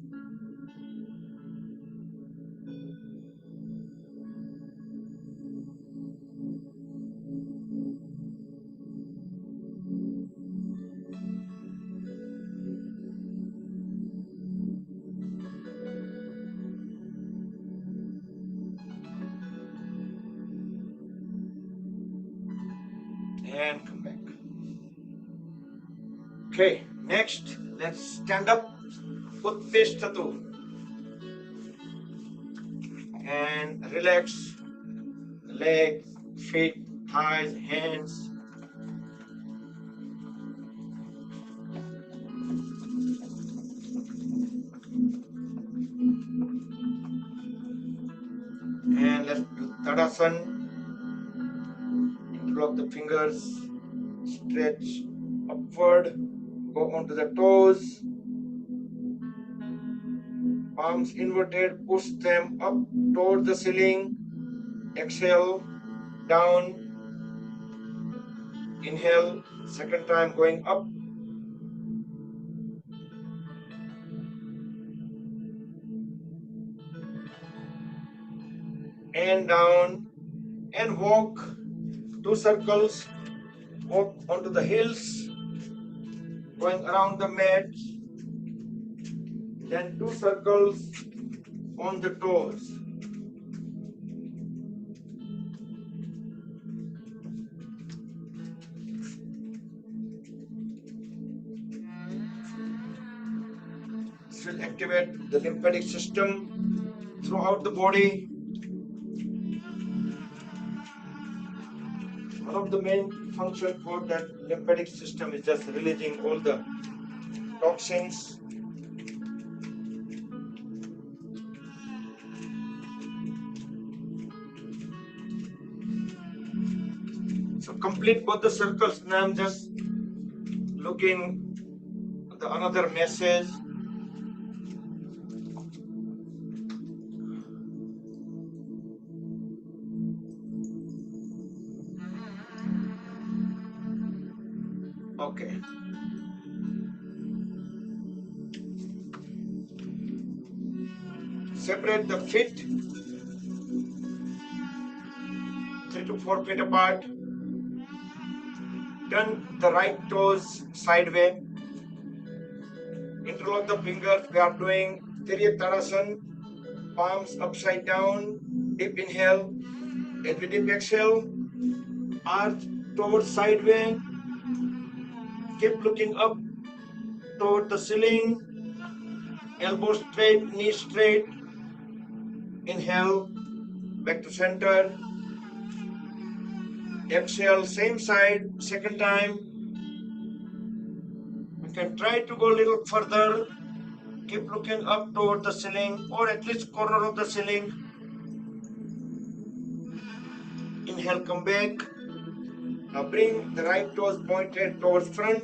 And come back. Okay, next, let's stand up, Uttishtatu, and relax the legs, feet, thighs, hands. And let's do Tadasana. Interlock the fingers, stretch upward, go onto the toes, palms inverted, push them up toward the ceiling. Exhale, down. Inhale, second time going up. And down. And walk 2 circles, walk onto the heels, going around the mat, then 2 circles on the toes. This will activate the lymphatic system throughout the body. One of the main functions for that lymphatic system is just releasing all the toxins. So complete both the circles. Now I'm just looking at the another message. Okay. Separate the feet 3 to 4 feet apart. Turn the right toes sideways. Interlock the fingers. We are doing Tadasana. Palms upside down. Deep inhale. And with deep exhale, arch towards sideways. Keep looking up toward the ceiling. Elbow straight, knee straight. Inhale, back to center. Exhale, same side, second time. You can try to go a little further. Keep looking up toward the ceiling or at least corner of the ceiling. Inhale, come back. Now bring the right toes pointed towards front,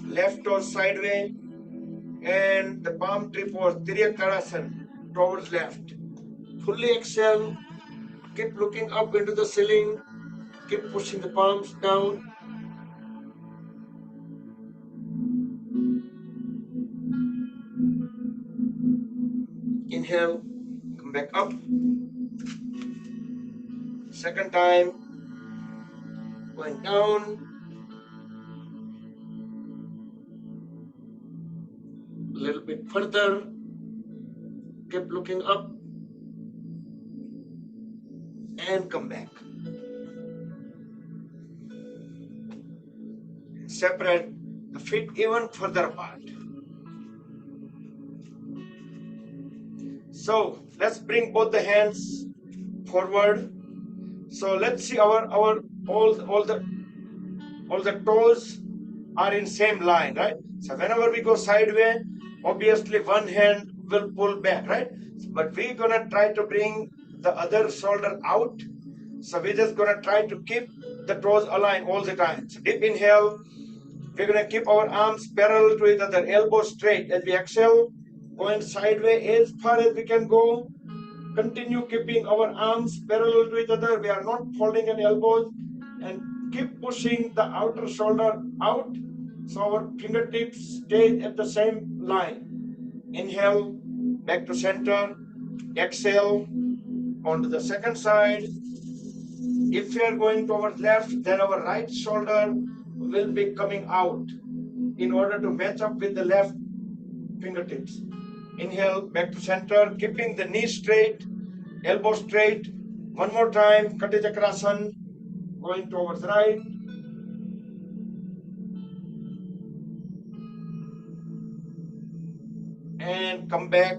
left toes sideways, and the palm tree pose, Tiryakarasana, towards left. Fully exhale. Keep looking up into the ceiling. Keep pushing the palms down. Inhale, come back up. Second time, going down. A little bit further. Keep looking up. And come back. Separate the feet even further apart. So let's bring both the hands forward. So let's see our all the toes are in same line, right? So whenever we go sideways, obviously one hand will pull back, right? But we're gonna try to bring the other shoulder out. So we're just gonna try to keep the toes aligned all the time. So deep inhale. We're gonna keep our arms parallel to each other, elbow straight. As we exhale, going sideways as far as we can go. Continue keeping our arms parallel to each other. We are not folding any elbows, and keep pushing the outer shoulder out so our fingertips stay at the same line. Inhale, back to center. Exhale, onto the second side. If we are going towards left, then our right shoulder will be coming out in order to match up with the left fingertips. Inhale, back to center, keeping the knee straight, elbow straight. One more time, Kati Chakrasana, going towards right. And come back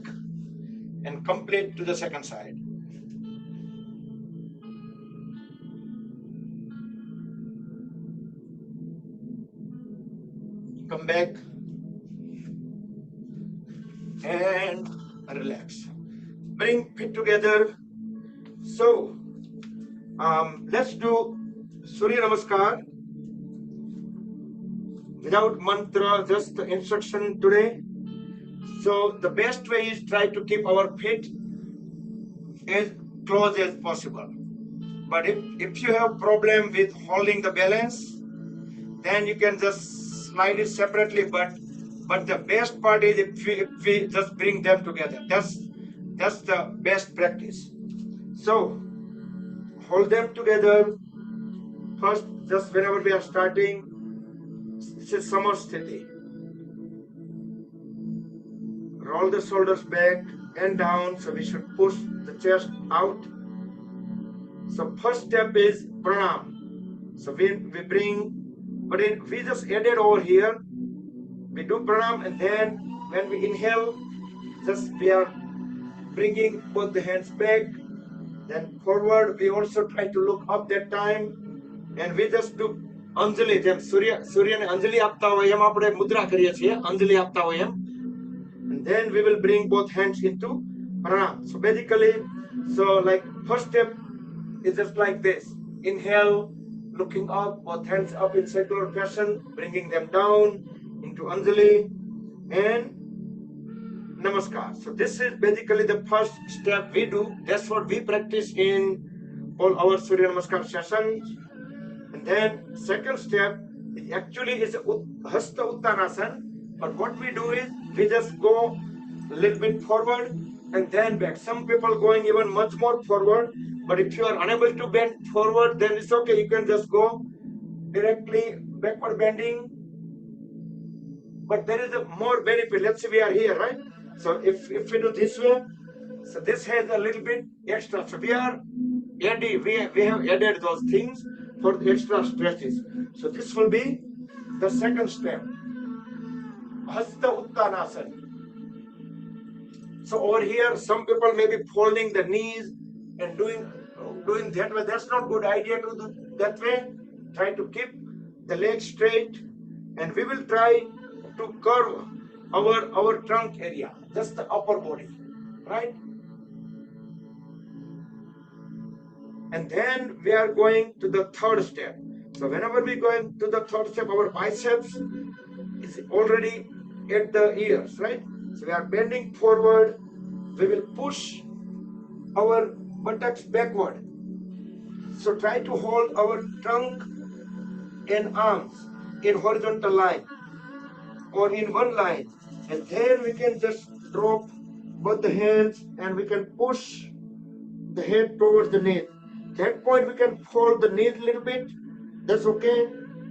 and complete to the second side. Come back and relax. Bring feet together. So let's do Surya Namaskar without mantra, just the instruction today. So the best way is try to keep our feet as close as possible. But if you have problem with holding the balance, then you can just slide it separately. But the best part is if we just bring them together. That's the best practice. So hold them together. First, just whenever we are starting, this is Samasthiti. Roll the shoulders back and down, so we should push the chest out. So first step is pranam. So we bring, but we just added over here. We do pranam, and then when we inhale, just we are bringing both the hands back, then forward. We also try to look up that time, and we just do Anjali. Then Surya ne Anjali apta hoy em apne mudra kariye chiye, Anjali apta hoy em. And then we will bring both hands into pranam. So basically, so like first step is just like this. Inhale, looking up, both hands up in circular fashion, bringing them down into Anjali and Namaskar. So this is basically the first step we do. That's what we practice in all our Surya Namaskar sessions. And then second step actually is Hasta Uttanasana. But what we do is we just go a little bit forward and then back. Some people going even much more forward. But if you are unable to bend forward, then it's okay. You can just go directly backward bending. But there is a more benefit. Let's say we are here, right? So if we do this way, so this has a little bit extra. So we have added those things for the extra stretches. So this will be the second step. Hasta Uttanasana. So over here, some people may be folding the knees and doing that way. That's not good idea to do that way. Try to keep the legs straight, and we will try to curve our trunk area, just the upper body, right? And then we are going to the third step. So whenever we go into the third step, our biceps is already at the ears, right? So we are bending forward. We will push our buttocks backward. So try to hold our trunk and arms in horizontal line or in one line. And then we can just drop both the hands and we can push the head towards the knee. That point we can fold the knees a little bit. That's okay.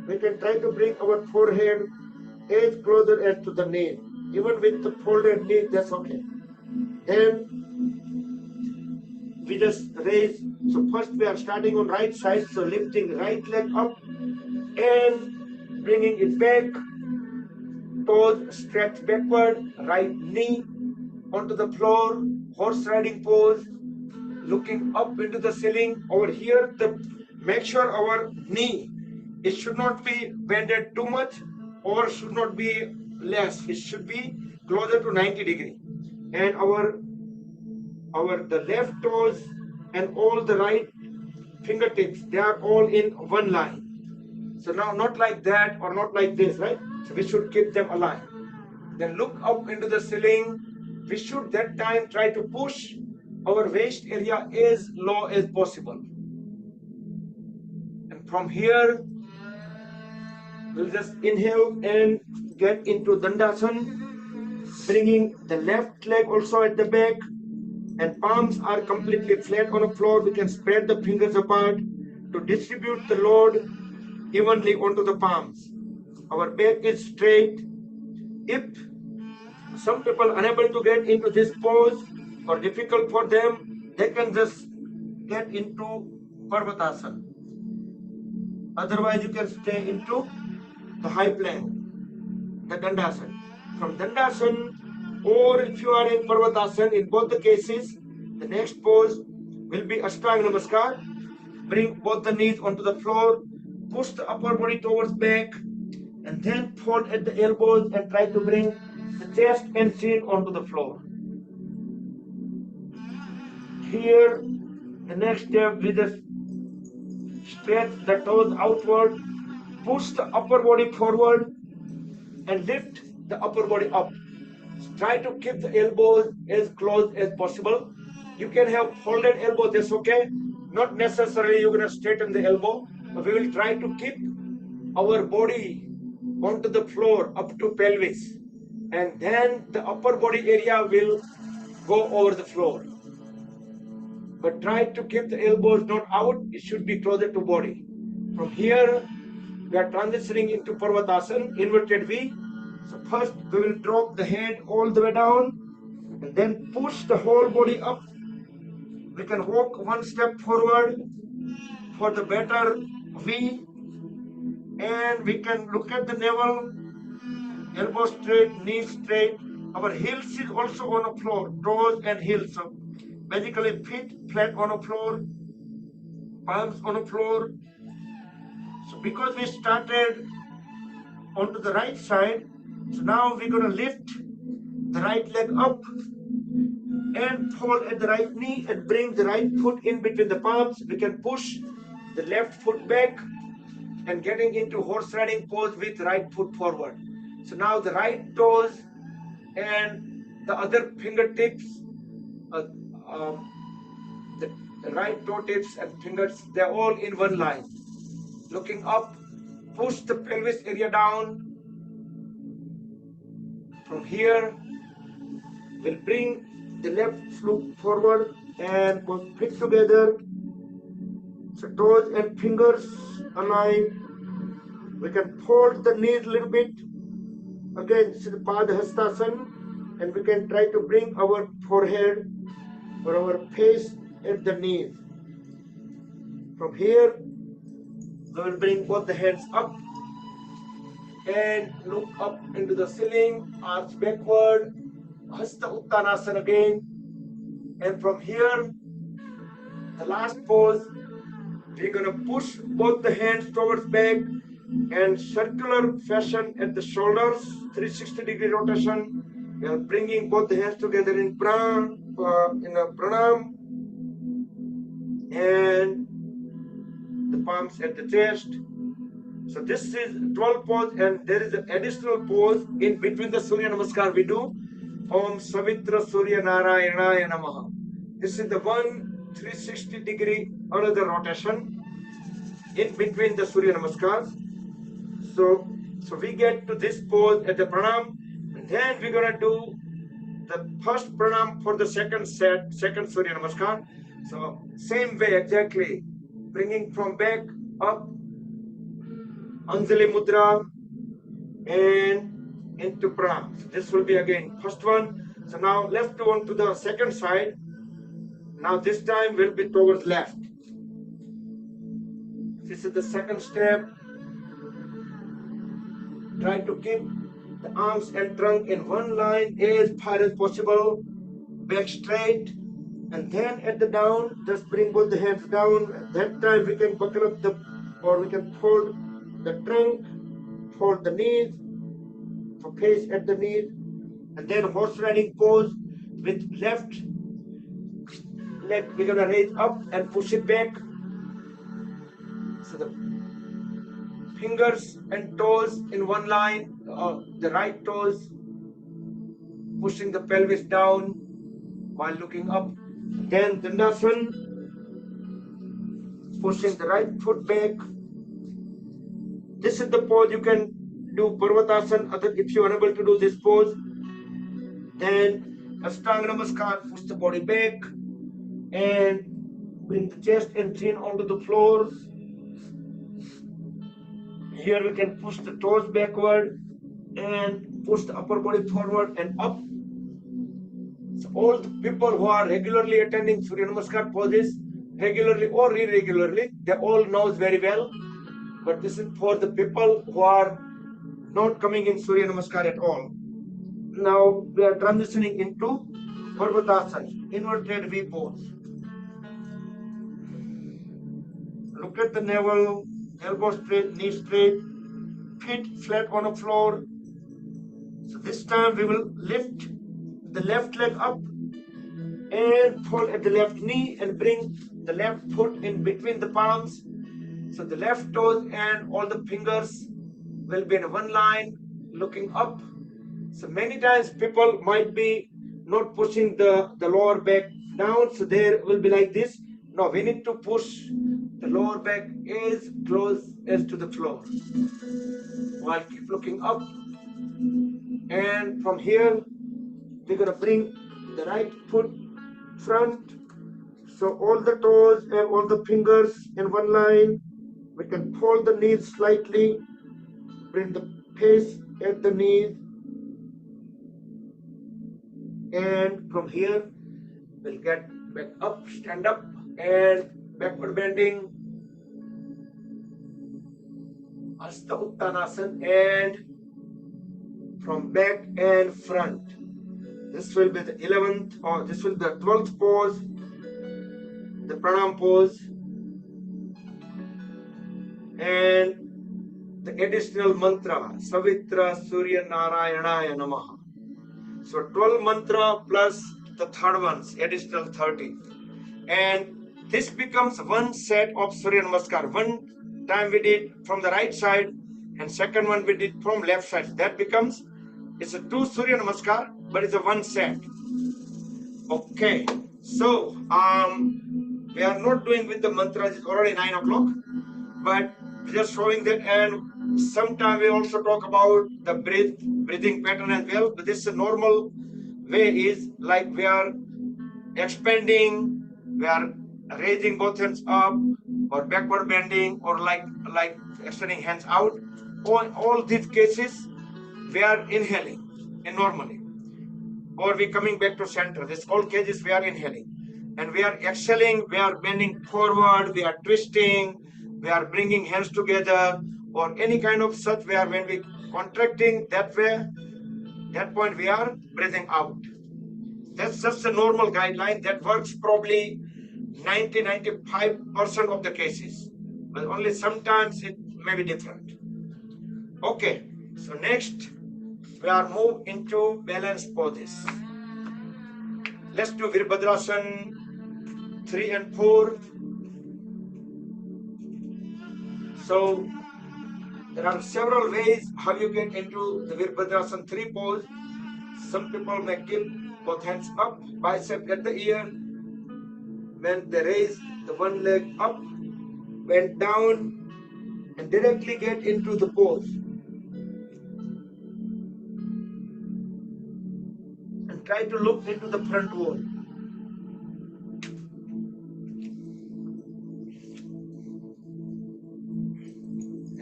We can try to bring our forehead as closer as to the knee. Even with the folded knee, that's okay. Then we just raise. So first we are starting on right side. So lifting right leg up and bringing it back. Toes stretch backward. Right knee onto the floor. Horse riding pose. Looking up into the ceiling. Over here, make sure our knee, it should not be bended too much or should not be less. It should be closer to 90 degree. And the left toes and all the right fingertips, they are all in one line. So now not like that or not like this, right? So we should keep them aligned. Then look up into the ceiling. We should that time try to push our waist area as low as possible. And from here, we'll just inhale and get into Dandasana, bringing the left leg also at the back, and palms are completely flat on the floor. We can spread the fingers apart to distribute the load evenly onto the palms. Our back is straight. If some people unable to get into this pose or difficult for them, they can just get into Parvatasana. Otherwise, you can stay into the high plank, the Dandasana. From Dandasana, or if you are in Parvatasana, in both the cases, the next pose will be Ashtanga Namaskar. Bring both the knees onto the floor, push the upper body towards back, and then fold at the elbows and try to bring the chest and chin onto the floor. Here, the next step, we just stretch the toes outward, push the upper body forward, and lift the upper body up. Try to keep the elbows as close as possible. You can have folded elbow, that's okay. Not necessarily you're going to straighten the elbow, but we will try to keep our body onto the floor up to pelvis. And then the upper body area will go over the floor. But try to keep the elbows not out, it should be closer to body. From here, we are transitioning into Parvatasana, inverted V. So first we will drop the head all the way down and then push the whole body up. We can walk one step forward for the better V, and we can look at the navel, elbow straight, knees straight. Our heels is also on the floor, toes and heels. So basically feet flat on the floor, palms on the floor. So because we started onto the right side, so now we're going to lift the right leg up and fold at the right knee and bring the right foot in between the palms. We can push the left foot back and getting into horse riding pose with right foot forward. So now the right toes and the other fingertips, the right toe tips and fingers, they're all in one line. Looking up, push the pelvis area down. From here, we'll bring the left foot forward and both feet together. So toes and fingers align. We can fold the knees a little bit. Again, this is Padhastasana, and we can try to bring our forehead or our face at the knees. From here, we will bring both the hands up and look up into the ceiling, arch backward, Hasta Uttanasana again. And from here, the last pose, we're gonna push both the hands towards back and circular fashion at the shoulders, 360-degree rotation. We are bringing both the hands together in pranam, and the palms at the chest. So this is 12 pose, and there is an additional pose in between the Surya Namaskar we do. Om Savitra Surya Narayana Namaha. This is the 360-degree another rotation in between the Surya Namaskar. So we get to this pose at the pranam, and then we're gonna do the first pranam for the second Surya Namaskar. So same way exactly, bringing from back up, Anjali Mudra, and into pranam. So this will be again first one. So now let's go on to the second side. Now this time will be towards left. This is the second step. Try to keep the arms and trunk in one line as far as possible, back straight, and then at the down, just bring both the hands down. At that time we can buckle up or we can fold the trunk, fold the knees, for face at the knees, and then horse riding pose with left leg we're gonna raise up and push it back. So the fingers and toes in one line, the right toes pushing the pelvis down while looking up. Then Dandasana, pushing the right foot back. This is the pose you can do Parvatasana. If you're unable to do this pose, then Ashtanga Namaskar, push the body back and bring the chest and chin onto the floor. Here we can push the toes backward and push the upper body forward and up. So all the people who are regularly attending Surya Namaskar poses, regularly or irregularly, they all know very well. But this is for the people who are not coming in Surya Namaskar at all. Now we are transitioning into Parvatasana, inverted V pose. Look at the navel, elbow straight, knee straight, feet flat on the floor. So this time we will lift the left leg up and fold at the left knee and bring the left foot in between the palms. So the left toes and all the fingers will be in one line looking up. So many times people might be not pushing the lower back down, so there will be like this. No, we need to push the lower back as close as to the floor while keep looking up. And from here we're gonna bring the right foot front, so all the toes and all the fingers in one line. We can fold the knees slightly, bring the face at the knees, and from here we'll get back up, stand up, and backward bending, Hasta Uttanasana, and from back and front. This will be the 11th, or this will be the 12th pose, the pranam pose, and the additional mantra, Savitra Surya Narayana Namaha. So 12 mantra plus the third ones, additional 30. And this becomes one set of Surya Namaskar. One time we did from the right side, and second one we did from left side. That becomes, it's a 2 Surya Namaskar, but it's a one set. Okay, so we are not doing with the mantras, it's already 9 o'clock, but just showing that. And sometime we also talk about the breathing pattern as well. But this is a normal way, is like we are expanding, we are raising both hands up, or backward bending, or like extending hands out. All these cases we are inhaling in normally, or we coming back to center. This all cases we are inhaling, and we are exhaling, we are bending forward, we are twisting, we are bringing hands together, or any kind of such. We are, when we contracting that way. That point we are breathing out. That's just a normal guideline that works probably 90-95% of the cases, but only sometimes it may be different. Okay, so next we are move into balance poses. Let's do Virabhadrasana 3 and 4. So there are several ways how you get into the Virabhadrasana 3 pose. Some people may keep both hands up, bicep at the ear. When they raise the one leg up, bend down, and directly get into the pose. And try to look into the front wall.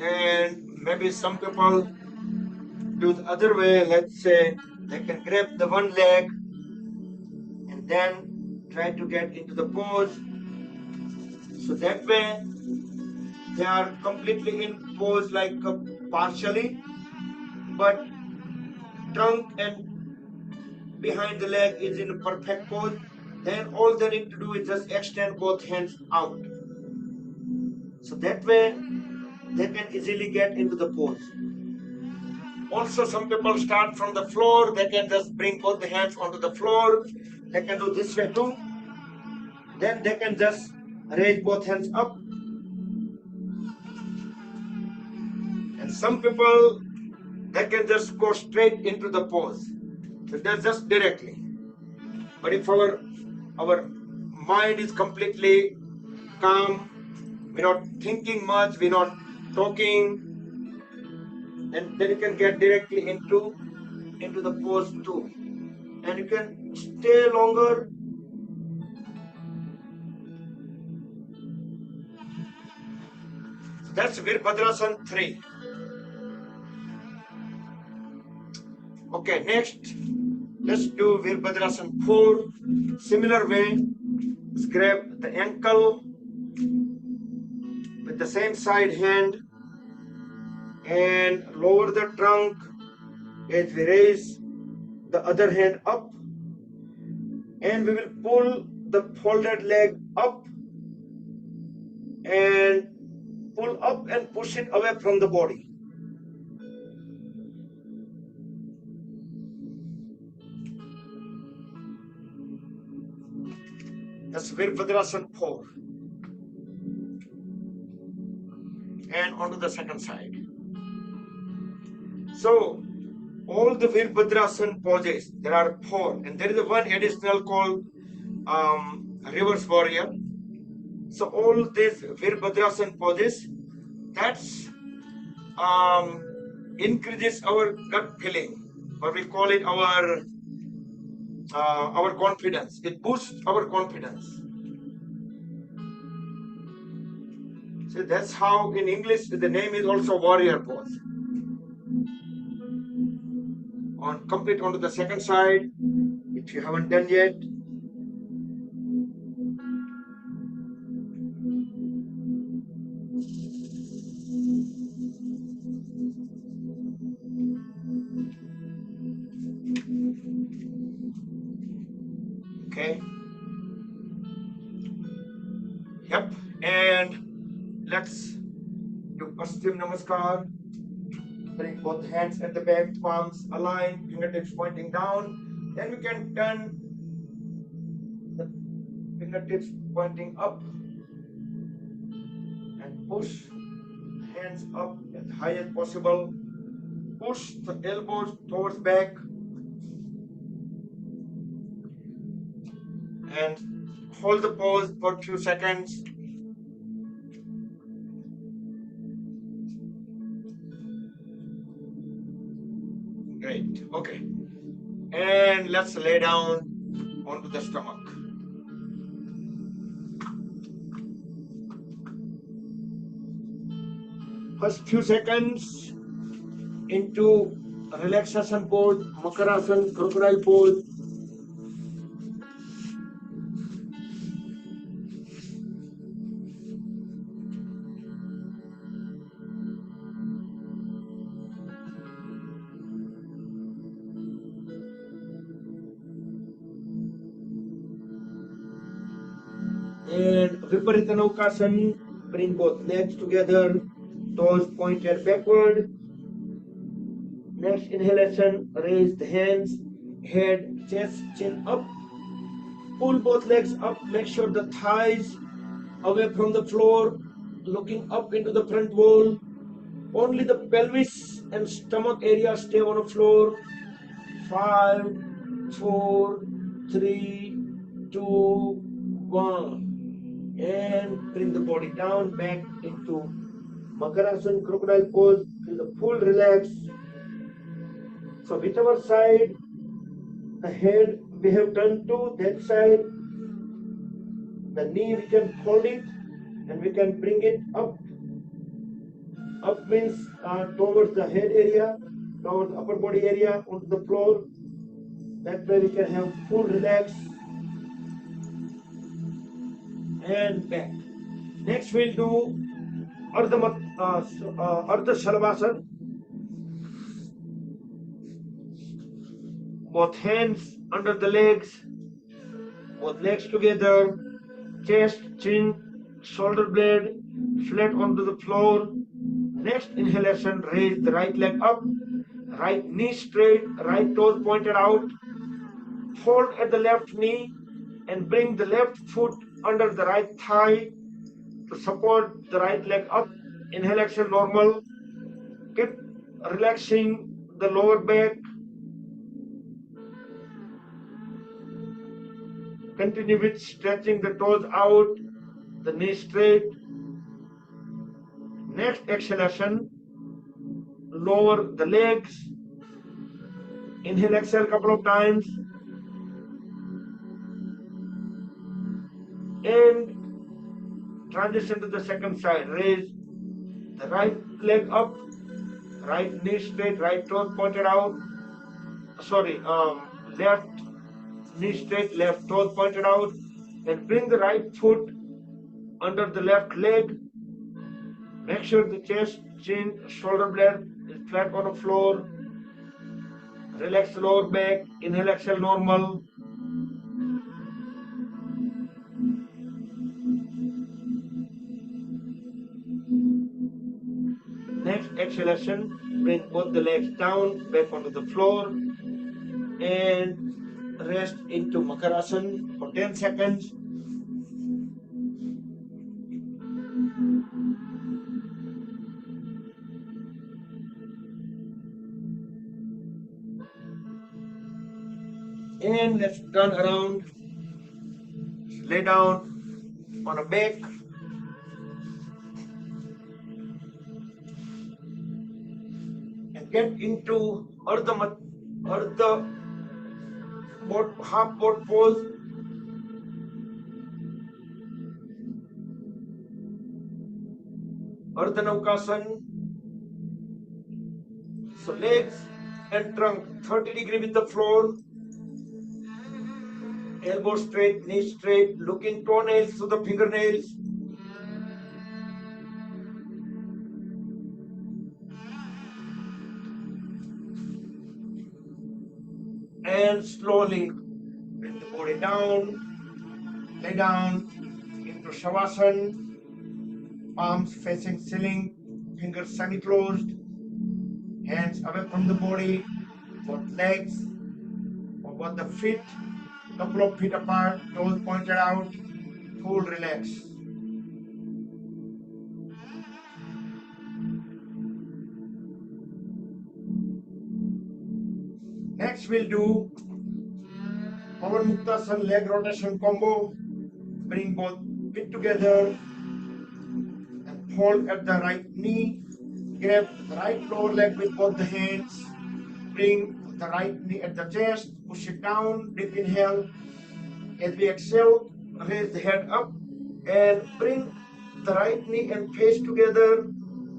And maybe some people do the other way. Let's say they can grab the one leg and then try to get into the pose. So that way they are completely in pose, like partially, but trunk and behind the leg is in a perfect pose. Then all they need to do is just extend both hands out. So that way they can easily get into the pose. Also, some people start from the floor. They can just bring both the hands onto the floor. They can do this way too. Then they can just raise both hands up. And some people, they can just go straight into the pose. So that's just directly. But if our mind is completely calm, we're not thinking much, we're not talking, and then you can get directly into the pose too. And you can stay longer. That's Virabhadrasana 3. Okay, next, let's do Virabhadrasana 4. Similar way, let's grab the ankle with the same side hand and lower the trunk as we raise the other hand up, and we will pull the folded leg up and pull up and push it away from the body. That's Virabhadrasana 4. And onto the second side. So all the Virabhadrasana poses, there are 4, and there is one additional called reverse warrior. So all these Virabhadrasana poses, that's increases our gut feeling, or we call it our confidence. It boosts our confidence. So that's how in English the name is also warrior pose. Complete onto the second side, if you haven't done yet. Okay. Yep. And let's do Paschim Namaskar. Bring both hands at the back, palms aligned, fingertips pointing down. Then we can turn the fingertips pointing up and push hands up as high as possible. Push the elbows towards back and hold the pose for a few seconds. Great. Okay. And let's lay down onto the stomach. First few seconds into relaxation pose, Makarasana, crocodile pose. And Viparita Naukasana, bring both legs together, toes pointed backward. Next inhalation, raise the hands, head, chest, chin up. Pull both legs up, make sure the thighs away from the floor, looking up into the front wall. Only the pelvis and stomach area stay on the floor. 5, 4, 3, 2, 1. And bring the body down back into Makarasana, crocodile pose. Feel the full relax. So whichever side the head we have turned to, that side, the knee we can hold it and we can bring it up. Up means towards the head area, towards the upper body area, onto the floor. That way we can have full relax. And back. Next we'll do Ardha Shalvasana. Both hands under the legs, both legs together, chest, chin, shoulder blade flat onto the floor. Next inhalation, raise the right leg up, right knee straight, right toes pointed out. Hold at the left knee and bring the left foot under the right thigh to support the right leg up. Inhalation normal. Keep relaxing the lower back. Continue with stretching the toes out, the knee straight. Next exhalation, lower the legs. Inhale, exhale a couple of times. And transition to the second side. Raise the right leg up, right knee straight, right toes pointed out. Left knee straight, left toes pointed out. And bring the right foot under the left leg. Make sure the chest, chin, shoulder blade is flat on the floor. Relax the lower back. Inhale, exhale normal. Next exhalation, bring both the legs down, back onto the floor, and rest into Makarasana for 10 seconds. And let's turn around, lay down on a back. And get into Ardha half boat pose. Ardha Naukasana. So legs and trunk 30-degree with the floor. Elbow straight, knee straight, looking toenails to the fingernails. And slowly bring the body down, lay down into Shavasana, palms facing ceiling, fingers semi-closed, hands away from the body, both legs or both the feet, couple of feet apart, toes pointed out, full relax. Next we'll do Pawan Muktasana leg rotation combo. Bring both feet together and hold at the right knee. Grab the right lower leg with both the hands. Bring the right knee at the chest. Push it down. Deep inhale. As we exhale, raise the head up and bring the right knee and face together.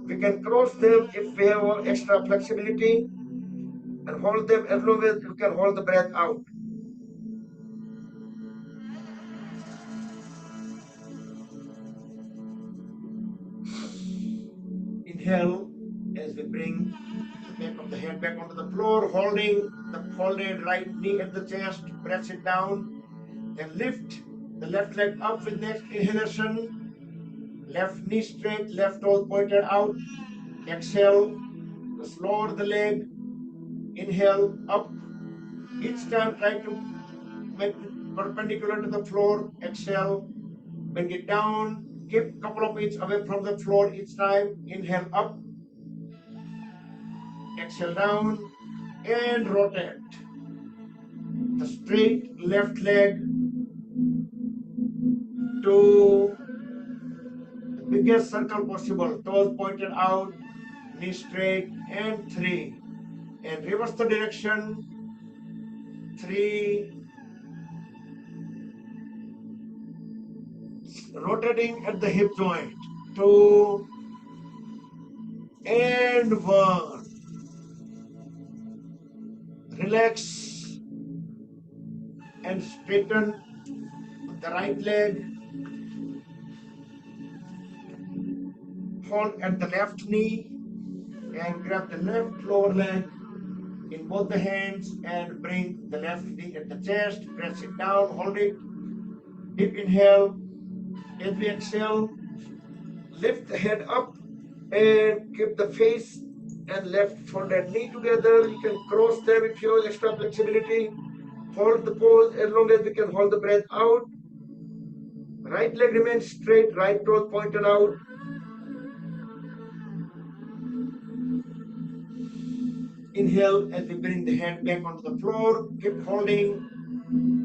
We can cross them if we have extra flexibility and hold them as long as you can hold the breath out. Inhale as we bring the back of the head back onto the floor, holding the folded right knee at the chest, press it down, then lift the left leg up with next inhalation. Left knee straight, left toes pointed out. Exhale, just lower the leg. Inhale, up. Each time try to make it perpendicular to the floor. Exhale, bring it down. Keep a couple of inches away from the floor each time. Inhale, up. Exhale, down. And rotate. The straight left leg to the biggest circle possible. Toes pointed out, knee straight, and 3. And reverse the direction. 3. Rotating at the hip joint. 2. And 1. Relax and straighten the right leg. Hold at the left knee and grab the left lower leg in both the hands and bring the left knee at the chest. Press it down, hold it. Deep inhale. As we exhale, lift the head up and keep the face and left folded knee together. You can cross them if you have extra flexibility. Hold the pose as long as we can hold the breath out. Right leg remains straight, right toes pointed out. Inhale as we bring the hand back onto the floor. Keep holding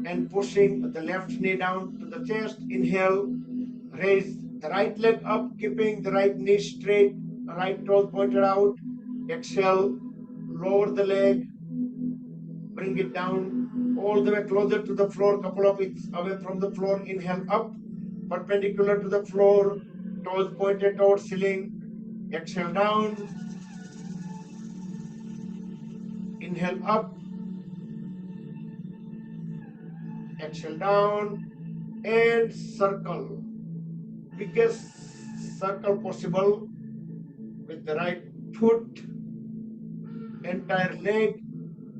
and pushing the left knee down to the chest. Inhale, raise the right leg up, keeping the right knee straight, right toes pointed out. Exhale, lower the leg, bring it down all the way closer to the floor, couple of inches away from the floor. Inhale, up, perpendicular to the floor, toes pointed towards ceiling. Exhale, down. Inhale, up. Exhale, down. And circle. Biggest circle possible with the right foot. Entire leg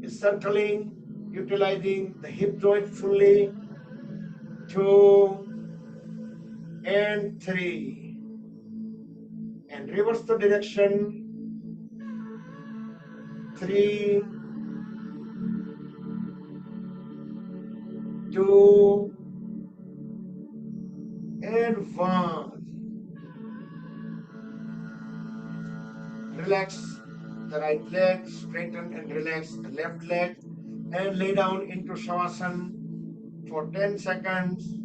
is circling, utilizing the hip joint fully. 2 and 3. And reverse the direction. 3, 2, and 1. Relax the right leg, straighten and relax the left leg, and lay down into Shavasana for 10 seconds.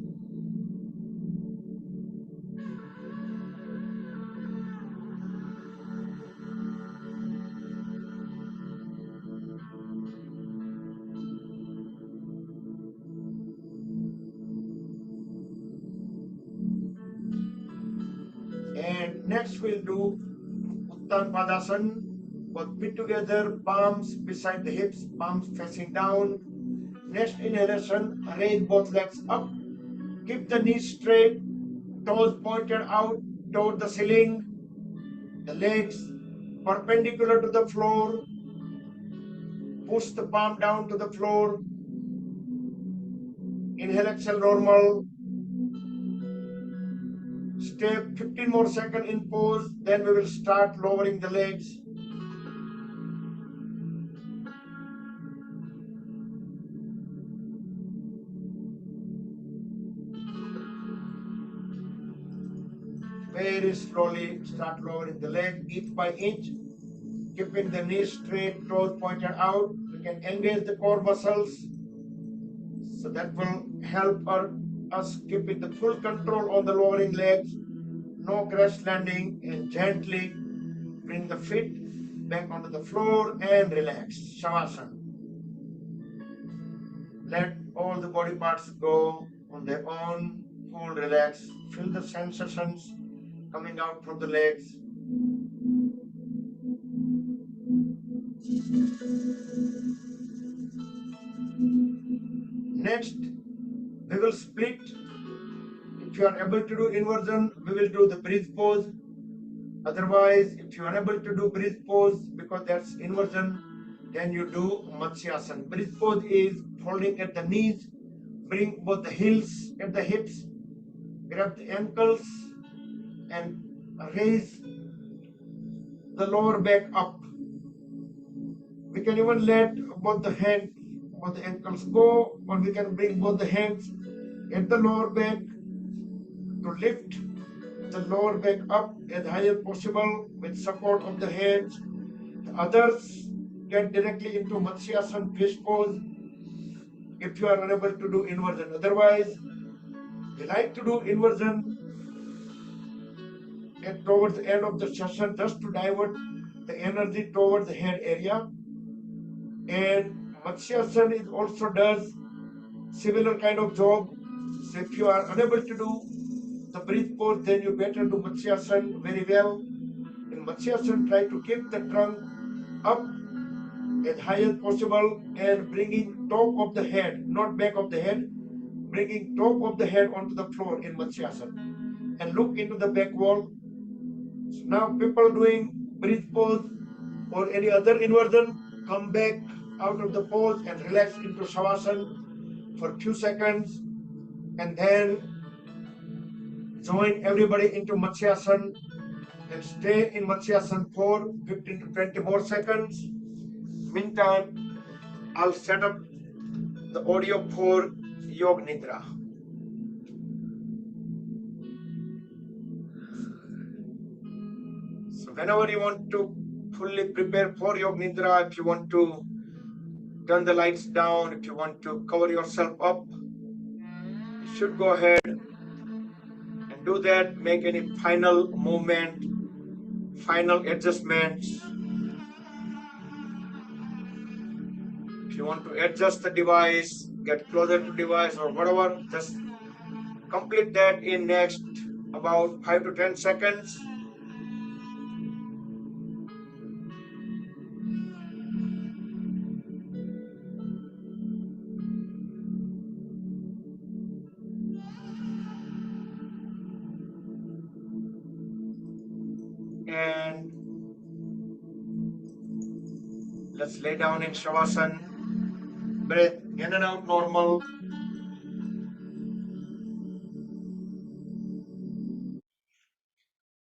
And next we'll do Uttan Padasana. Both feet together, palms beside the hips, palms facing down. Next inhalation, raise both legs up. Keep the knees straight, toes pointed out toward the ceiling. The legs perpendicular to the floor. Push the palm down to the floor. Inhale, exhale, normal. Stay 15 more seconds in pose, then we will start lowering the legs. Very slowly start lowering the leg inch by inch, keeping the knees straight, toes pointed out. We can engage the core muscles, so that will help us keeping the full control on the lowering legs. No crash landing, and gently bring the feet back onto the floor and relax. Shavasana. Let all the body parts go on their own. Hold, relax. Feel the sensations coming out from the legs. Next, we will split. If you are able to do inversion, we will do the bridge pose. Otherwise, if you are unable to do bridge pose because that's inversion, then you do Matsyasana. Bridge pose is folding at the knees, bring both the heels at the hips, grab the ankles, and raise the lower back up. We can even let both the hands, both the ankles go, or we can bring both the hands at the lower back to lift the lower back up as high as possible with support of the hands. The others get directly into Matsyasana fish pose if you are unable to do inversion. Otherwise, we like to do inversion and towards the end of the session just to divert the energy towards the head area. And Matsyasana is also does similar kind of job. So if you are unable to do the breath pose, then you better do Matsyasana very well. In Matsyasana, try to keep the trunk up as high as possible and bringing top of the head, not back of the head, bringing top of the head onto the floor in Matsyasana and look into the back wall. So now people doing breath pose or any other inversion, come back out of the pose and relax into Shavasana for a few seconds and then join everybody into Matsyasana and stay in Matsyasana for 15 to 20 more seconds. Meantime, I'll set up the audio for Yoga Nidra. So whenever you want to fully prepare for Yoga Nidra, if you want to turn the lights down, if you want to cover yourself up, you should go ahead and do that. Make any final movement, final adjustments. If you want to adjust the device, get closer to device or whatever, just complete that in next about 5 to 10 seconds. And let's lay down in Shavasana. Breath in and out normal.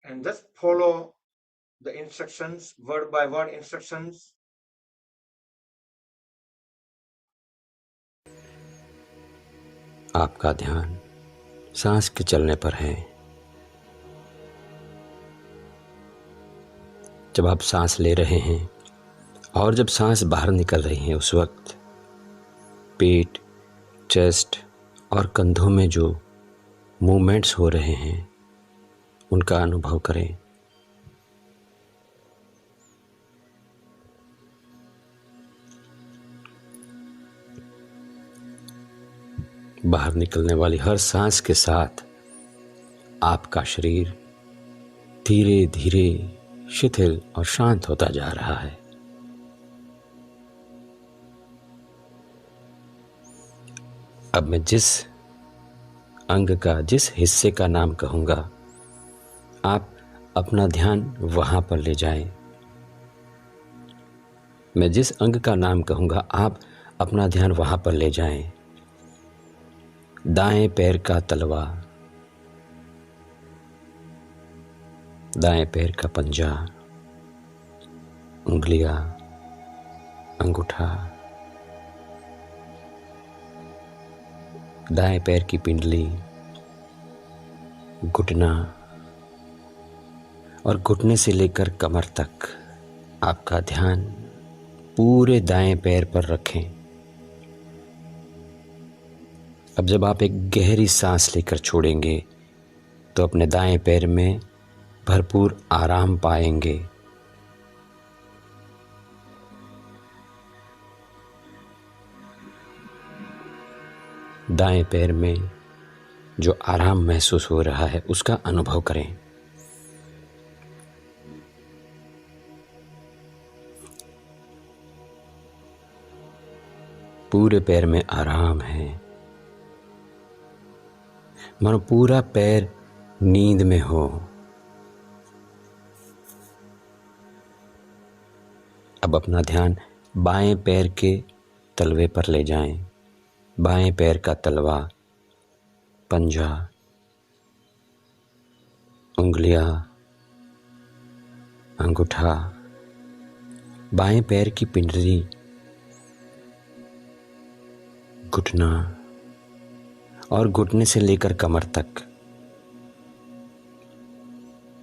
And just follow the instructions, word by word instructions. आपका ध्यान सांस के चलने पर है। जब आप सांस ले रहे हैं और जब सांस बाहर निकल रही है, उस वक्त पेट, चेस्ट और कंधों में जो मूवमेंट्स हो रहे हैं उनका अनुभव करें। बाहर निकलने वाली हर सांस के साथ आपका शरीर धीरे धीरे शिथिल और शांत होता जा रहा है। अब मैं जिस अंग का, जिस हिस्से का नाम कहूँगा, आप अपना ध्यान वहाँ पर ले जाएं। मैं जिस अंग का नाम कहूँगा, आप अपना ध्यान वहाँ पर ले जाएं। दाएं पैर का तलवा, दाएं पैर का पंजा, उंगलियां, अंगूठा, दाएं पैर की पिंडली, घुटना और घुटने से लेकर कमर तक आपका ध्यान पूरे दाएं पैर पर रखें। अब जब आप एक गहरी सांस लेकर छोड़ेंगे तो अपने दाएं पैर में भरपूर आराम पाएंगे। दाएं पैर में जो आराम महसूस हो रहा है उसका अनुभव करें। पूरे पैर में आराम है, मानो पूरा पैर नींद में हो। अब अपना ध्यान बाएं पैर के तलवे पर ले जाएं। बाएं पैर का तलवा, पंजा, उंगलियां, अंगूठा, बाएं पैर की पिंडली, घुटना और घुटने से लेकर कमर तक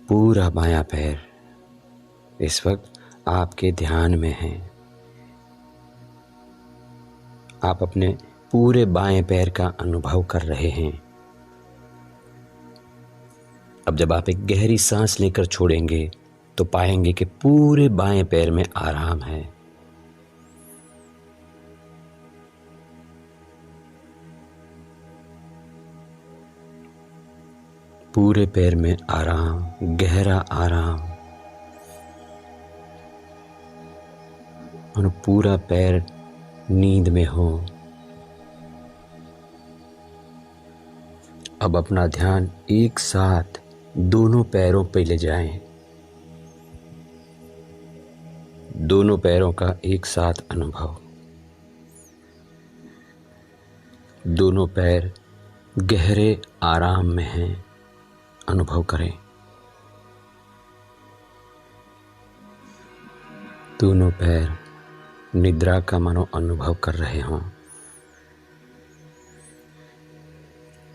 पूरा बायां पैर इस वक्त आपके ध्यान में है। आप अपने पूरे बाएं पैर का अनुभव कर रहे हैं। अब जब आप एक गहरी सांस लेकर छोड़ेंगे तो पाएंगे कि पूरे बाएं पैर में आराम है। पूरे पैर में आराम, गहरा आराम, और पूरा पैर नींद में हो। अब अपना ध्यान एक साथ दोनों पैरों पे ले जाएं। दोनों पैरों का एक साथ अनुभव। दोनों पैर गहरे आराम में हैं, अनुभव करें। दोनों पैर निद्रा का मानो अनुभव कर रहे हों।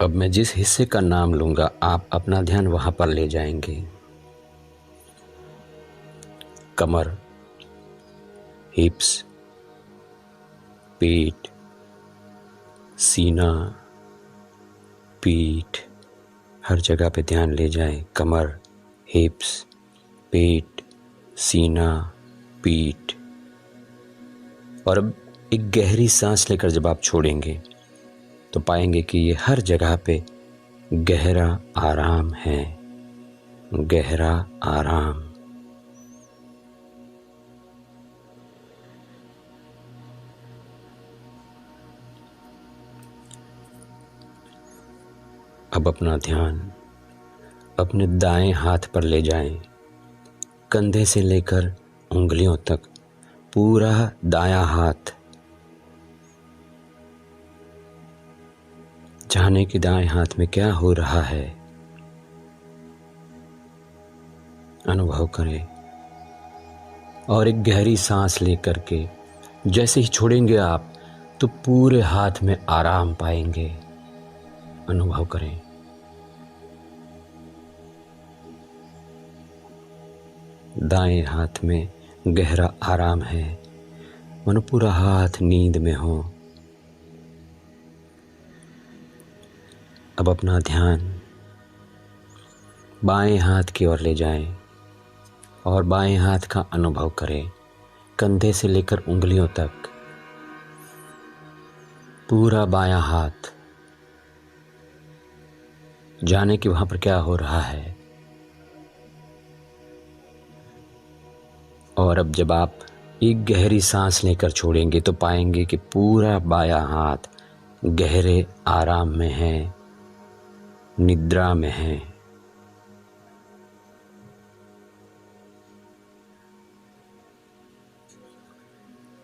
अब मैं जिस हिस्से का नाम लूंगा आप अपना ध्यान वहां पर ले जाएंगे। कमर, हिप्स, पेट, सीना, पीठ, हर जगह पे ध्यान ले जाएं। कमर, हिप्स, पेट, सीना, पीठ। और अब एक गहरी सांस लेकर जब आप छोड़ेंगे तो पाएंगे कि ये हर जगह पे गहरा आराम है, गहरा आराम। अब अपना ध्यान अपने दाएं हाथ पर ले जाएं। कंधे से लेकर उंगलियों तक पूरा दायां हाथ। जाने कि दाएं हाथ में क्या हो रहा है, अनुभव करें। और एक गहरी सांस लेकर के जैसे ही छोड़ेंगे आप तो पूरे हाथ में आराम पाएंगे, अनुभव करें। दाएं हाथ में गहरा आराम है, मानो पूरा हाथ नींद में हो। अब अपना ध्यान बाएं हाथ की ओर ले जाएं और बाएं हाथ का अनुभव करें। कंधे से लेकर उंगलियों तक पूरा बायां हाथ। जाने कि वहां पर क्या हो रहा है। और अब जब आप एक गहरी सांस लेकर छोड़ेंगे तो पाएंगे कि पूरा बायां हाथ गहरे आराम में है, निद्रा में है।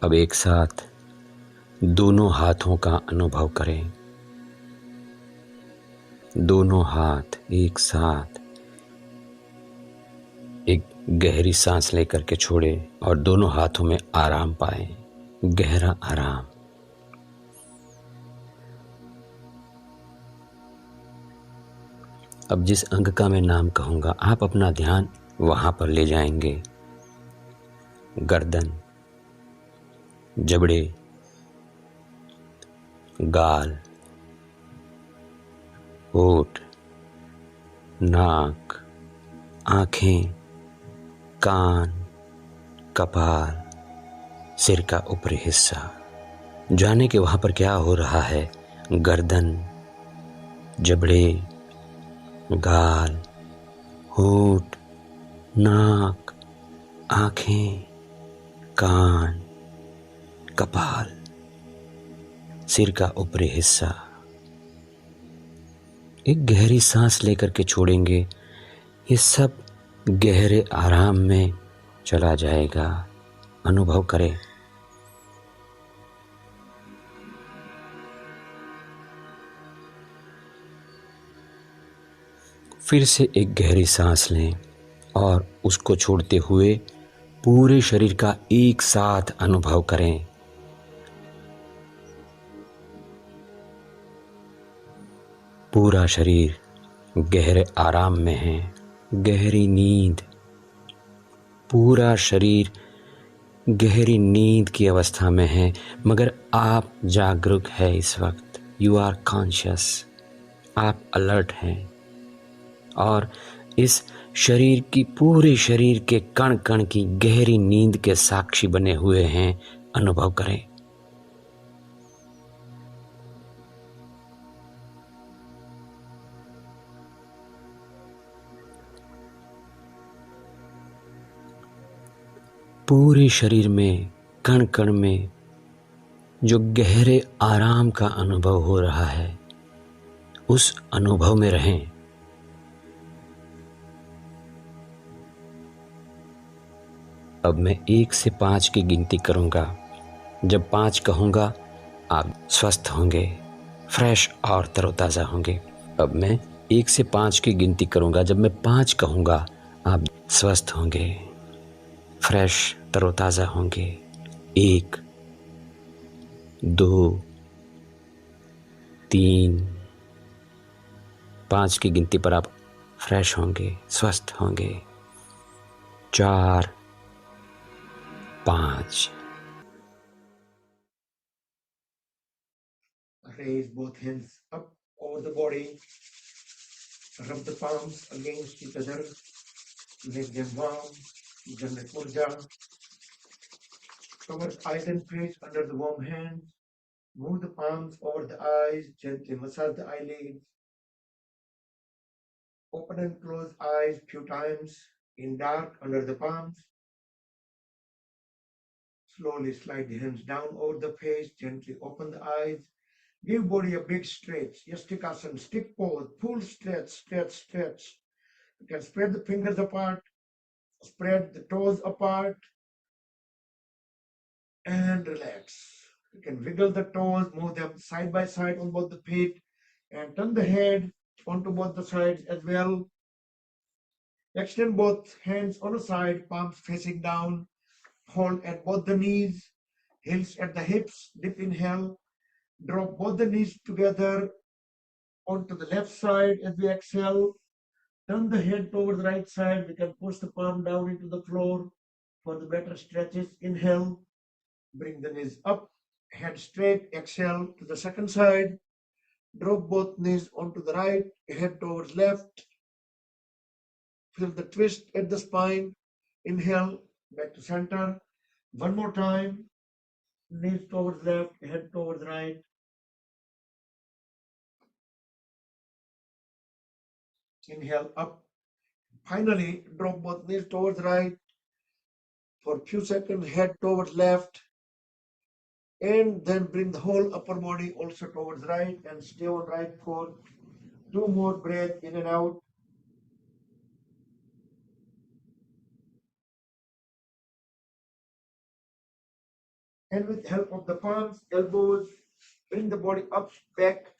अब एक साथ दोनों हाथों का अनुभव करें। दोनों हाथ एक साथ एक गहरी सांस लेकर के छोड़े और दोनों हाथों में आराम पाए, गहरा आराम। अब जिस अंग का मैं नाम कहूंगा आप अपना ध्यान वहां पर ले जाएंगे। गर्दन, जबड़े, गाल, होठ, नाक, आंखें, कान, कपाल, सिर का ऊपरी हिस्सा। जाने के वहां पर क्या हो रहा है। गर्दन, जबड़े, गाल, होठ, नाक, आंखें, कान, कपाल, सिर का ऊपरी हिस्सा। एक गहरी सांस लेकर के छोड़ेंगे, ये सब गहरे आराम में चला जाएगा, अनुभव करें। फिर से एक गहरी सांस लें और उसको छोड़ते हुए पूरे शरीर का एक साथ अनुभव करें। पूरा शरीर गहरे आराम में है, गहरी नींद। पूरा शरीर गहरी नींद की अवस्था में है, मगर आप जागरूक है। इस वक्त यू आर कॉन्शियस, आप अलर्ट हैं और इस शरीर की, पूरे शरीर के कण कण की गहरी नींद के साक्षी बने हुए हैं। अनुभव करें। पूरे शरीर में, कण कण में जो गहरे आराम का अनुभव हो रहा है, उस अनुभव में रहें। अब मैं 1 से 5 की गिनती करूंगा। जब 5 कहूंगा आप स्वस्थ होंगे, फ्रेश और तरोताज़ा होंगे। अब मैं 1 से 5 की गिनती करूंगा। जब मैं 5 कहूंगा आप स्वस्थ होंगे, फ्रेश तरोताज़ा होंगे। 1, 2, 3, 5 की गिनती पर आप फ्रेश होंगे, स्वस्थ होंगे। 4, 5। Raise both hands up over the body. Rub the palms against each other. Make them warm. Generate urja. Cover eyes and face under the warm hands. Move the palms over the eyes. Gently massage the eyelids. Open and close eyes few times in dark under the palms. Slowly slide the hands down over the face. Gently open the eyes. Give body a big stretch. Yastikasana, stick pose, full stretch, stretch, stretch. You can spread the fingers apart, spread the toes apart, and relax. You can wiggle the toes, move them side by side on both the feet, and turn the head onto both the sides as well. Extend both hands on the side, palms facing down. Hold at both the knees, heels at the hips. Deep inhale. Drop both the knees together onto the left side as we exhale. Turn the head toward the right side. We can push the palm down into the floor for the better stretches. Inhale. Bring the knees up, head straight. Exhale to the second side. Drop both knees onto the right, head towards left. Feel the twist at the spine. Inhale, back to center. One more time. Knees towards left, head towards right. Inhale up. Finally, drop both knees towards right. For a few seconds, head towards left. And then bring the whole upper body also towards right and stay on right for 2 more breaths in and out. And with help of the palms, elbows, bring the body up, back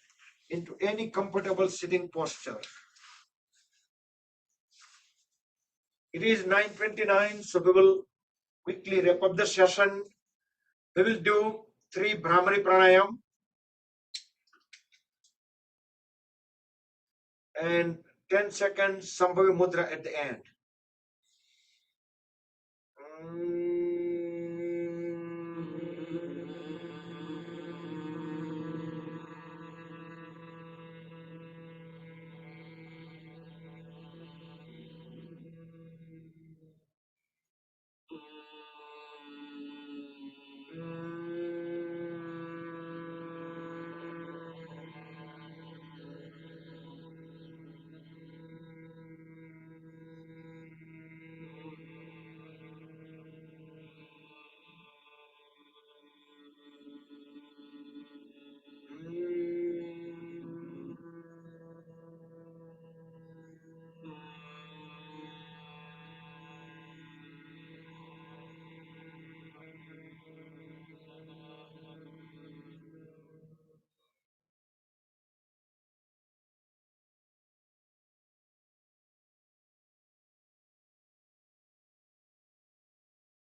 into any comfortable sitting posture. It is 9:29, so we will quickly wrap up the session. We will do 3 Brahmari Pranayam and 10 seconds Sambhavi Mudra at the end.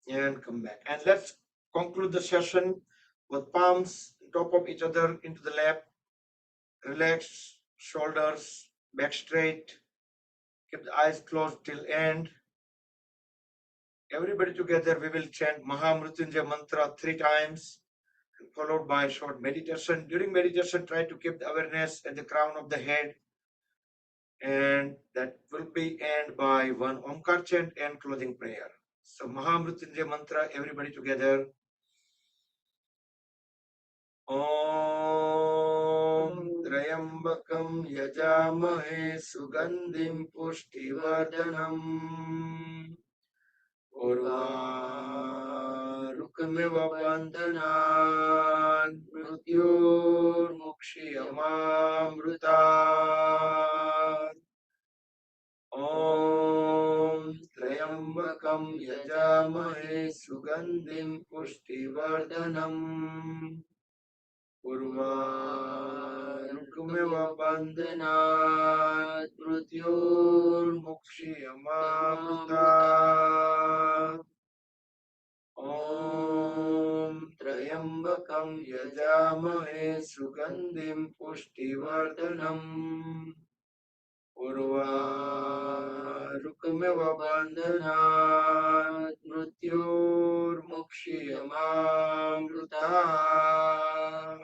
and come back. And let's conclude the session with palms on top of each other into the lap. Relax shoulders, back straight. Keep the eyes closed till end. Everybody together, we will chant Mahamrutyunjay mantra 3 times, followed by short meditation. During meditation, try to keep the awareness at the crown of the head, and that will be end by one Omkar chant and closing prayer. So Mahamrutyunjay mantra, everybody together. Om Trayambakam Yajamahe Sugandhim Pushtivardanam Urvarukamiv Bandhanan Mrityur Mukshiyamamrutat. Om Trayambakam Yajamahe Sugandhim Pushtivardanam Urvarukamiv Bandhanat Mrityur Mukshiyamamrutat. Om Trayambakam Yajamahe Sugandhim Pushtivardanam Urvarukamiv Bandhanat Mrityur Mukshiyamamrutat.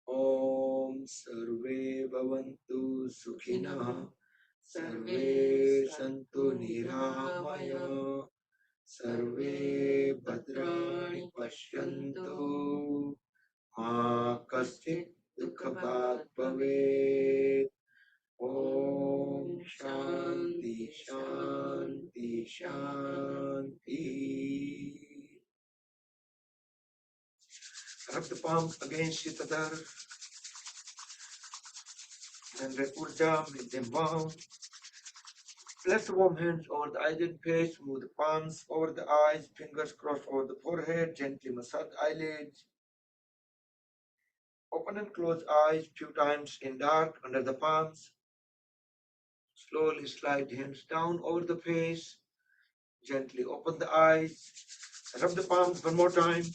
Om Sarve Bhavantu Sukhinah, Sarve Santu Niramaya, Sarve Bhadrani Pashyantu, Ma Kaschit Dukhabhat Bhavet. Om Shanti Shanti Shanti. Rub the palms against each other and let Urja make them warm. Place the warm hands over the eyes and face, move the palms over the eyes, fingers crossed over the forehead, gently massage eyelids. Open and close eyes few times in dark under the palms. Slowly slide the hands down over the face, gently open the eyes, rub the palms one more time.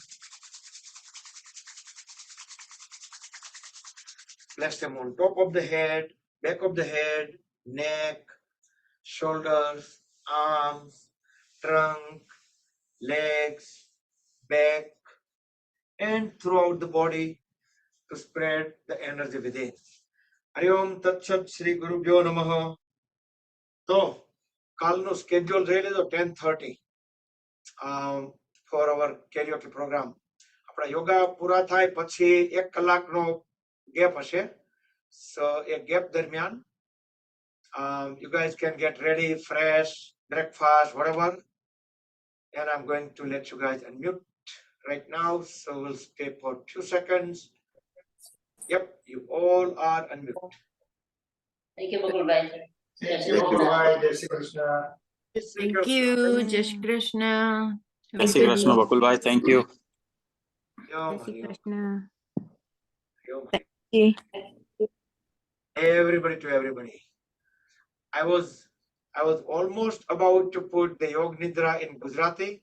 Place them on top of the head, back of the head, neck, shoulders, arms, trunk, legs, back, and throughout the body to spread the energy within. Hari Om Tat Sat Shri Gurubhyo Namaha. So, કાલનું schedule રહી લેજો 10:30 for our karaoke program. આપણા યોગા પૂરા થાય પછી 1 કલાકનો gap હશે. So, a gap દરમિયાન you guys can get ready, fresh, breakfast, whatever. And I'm going to let you guys unmute right now. So we'll stay for 2 seconds. Yep, you all are unmuted. Thank you, Bakul Bhai. Thank you, Jai Shri Krishna. Thank you, Jai Shri Krishna. Jai Shri Krishna, Bakul Bhai. Thank you. Jai Shri Krishna. Everybody to everybody. I was almost about to put the Yog Nidra in Gujarati,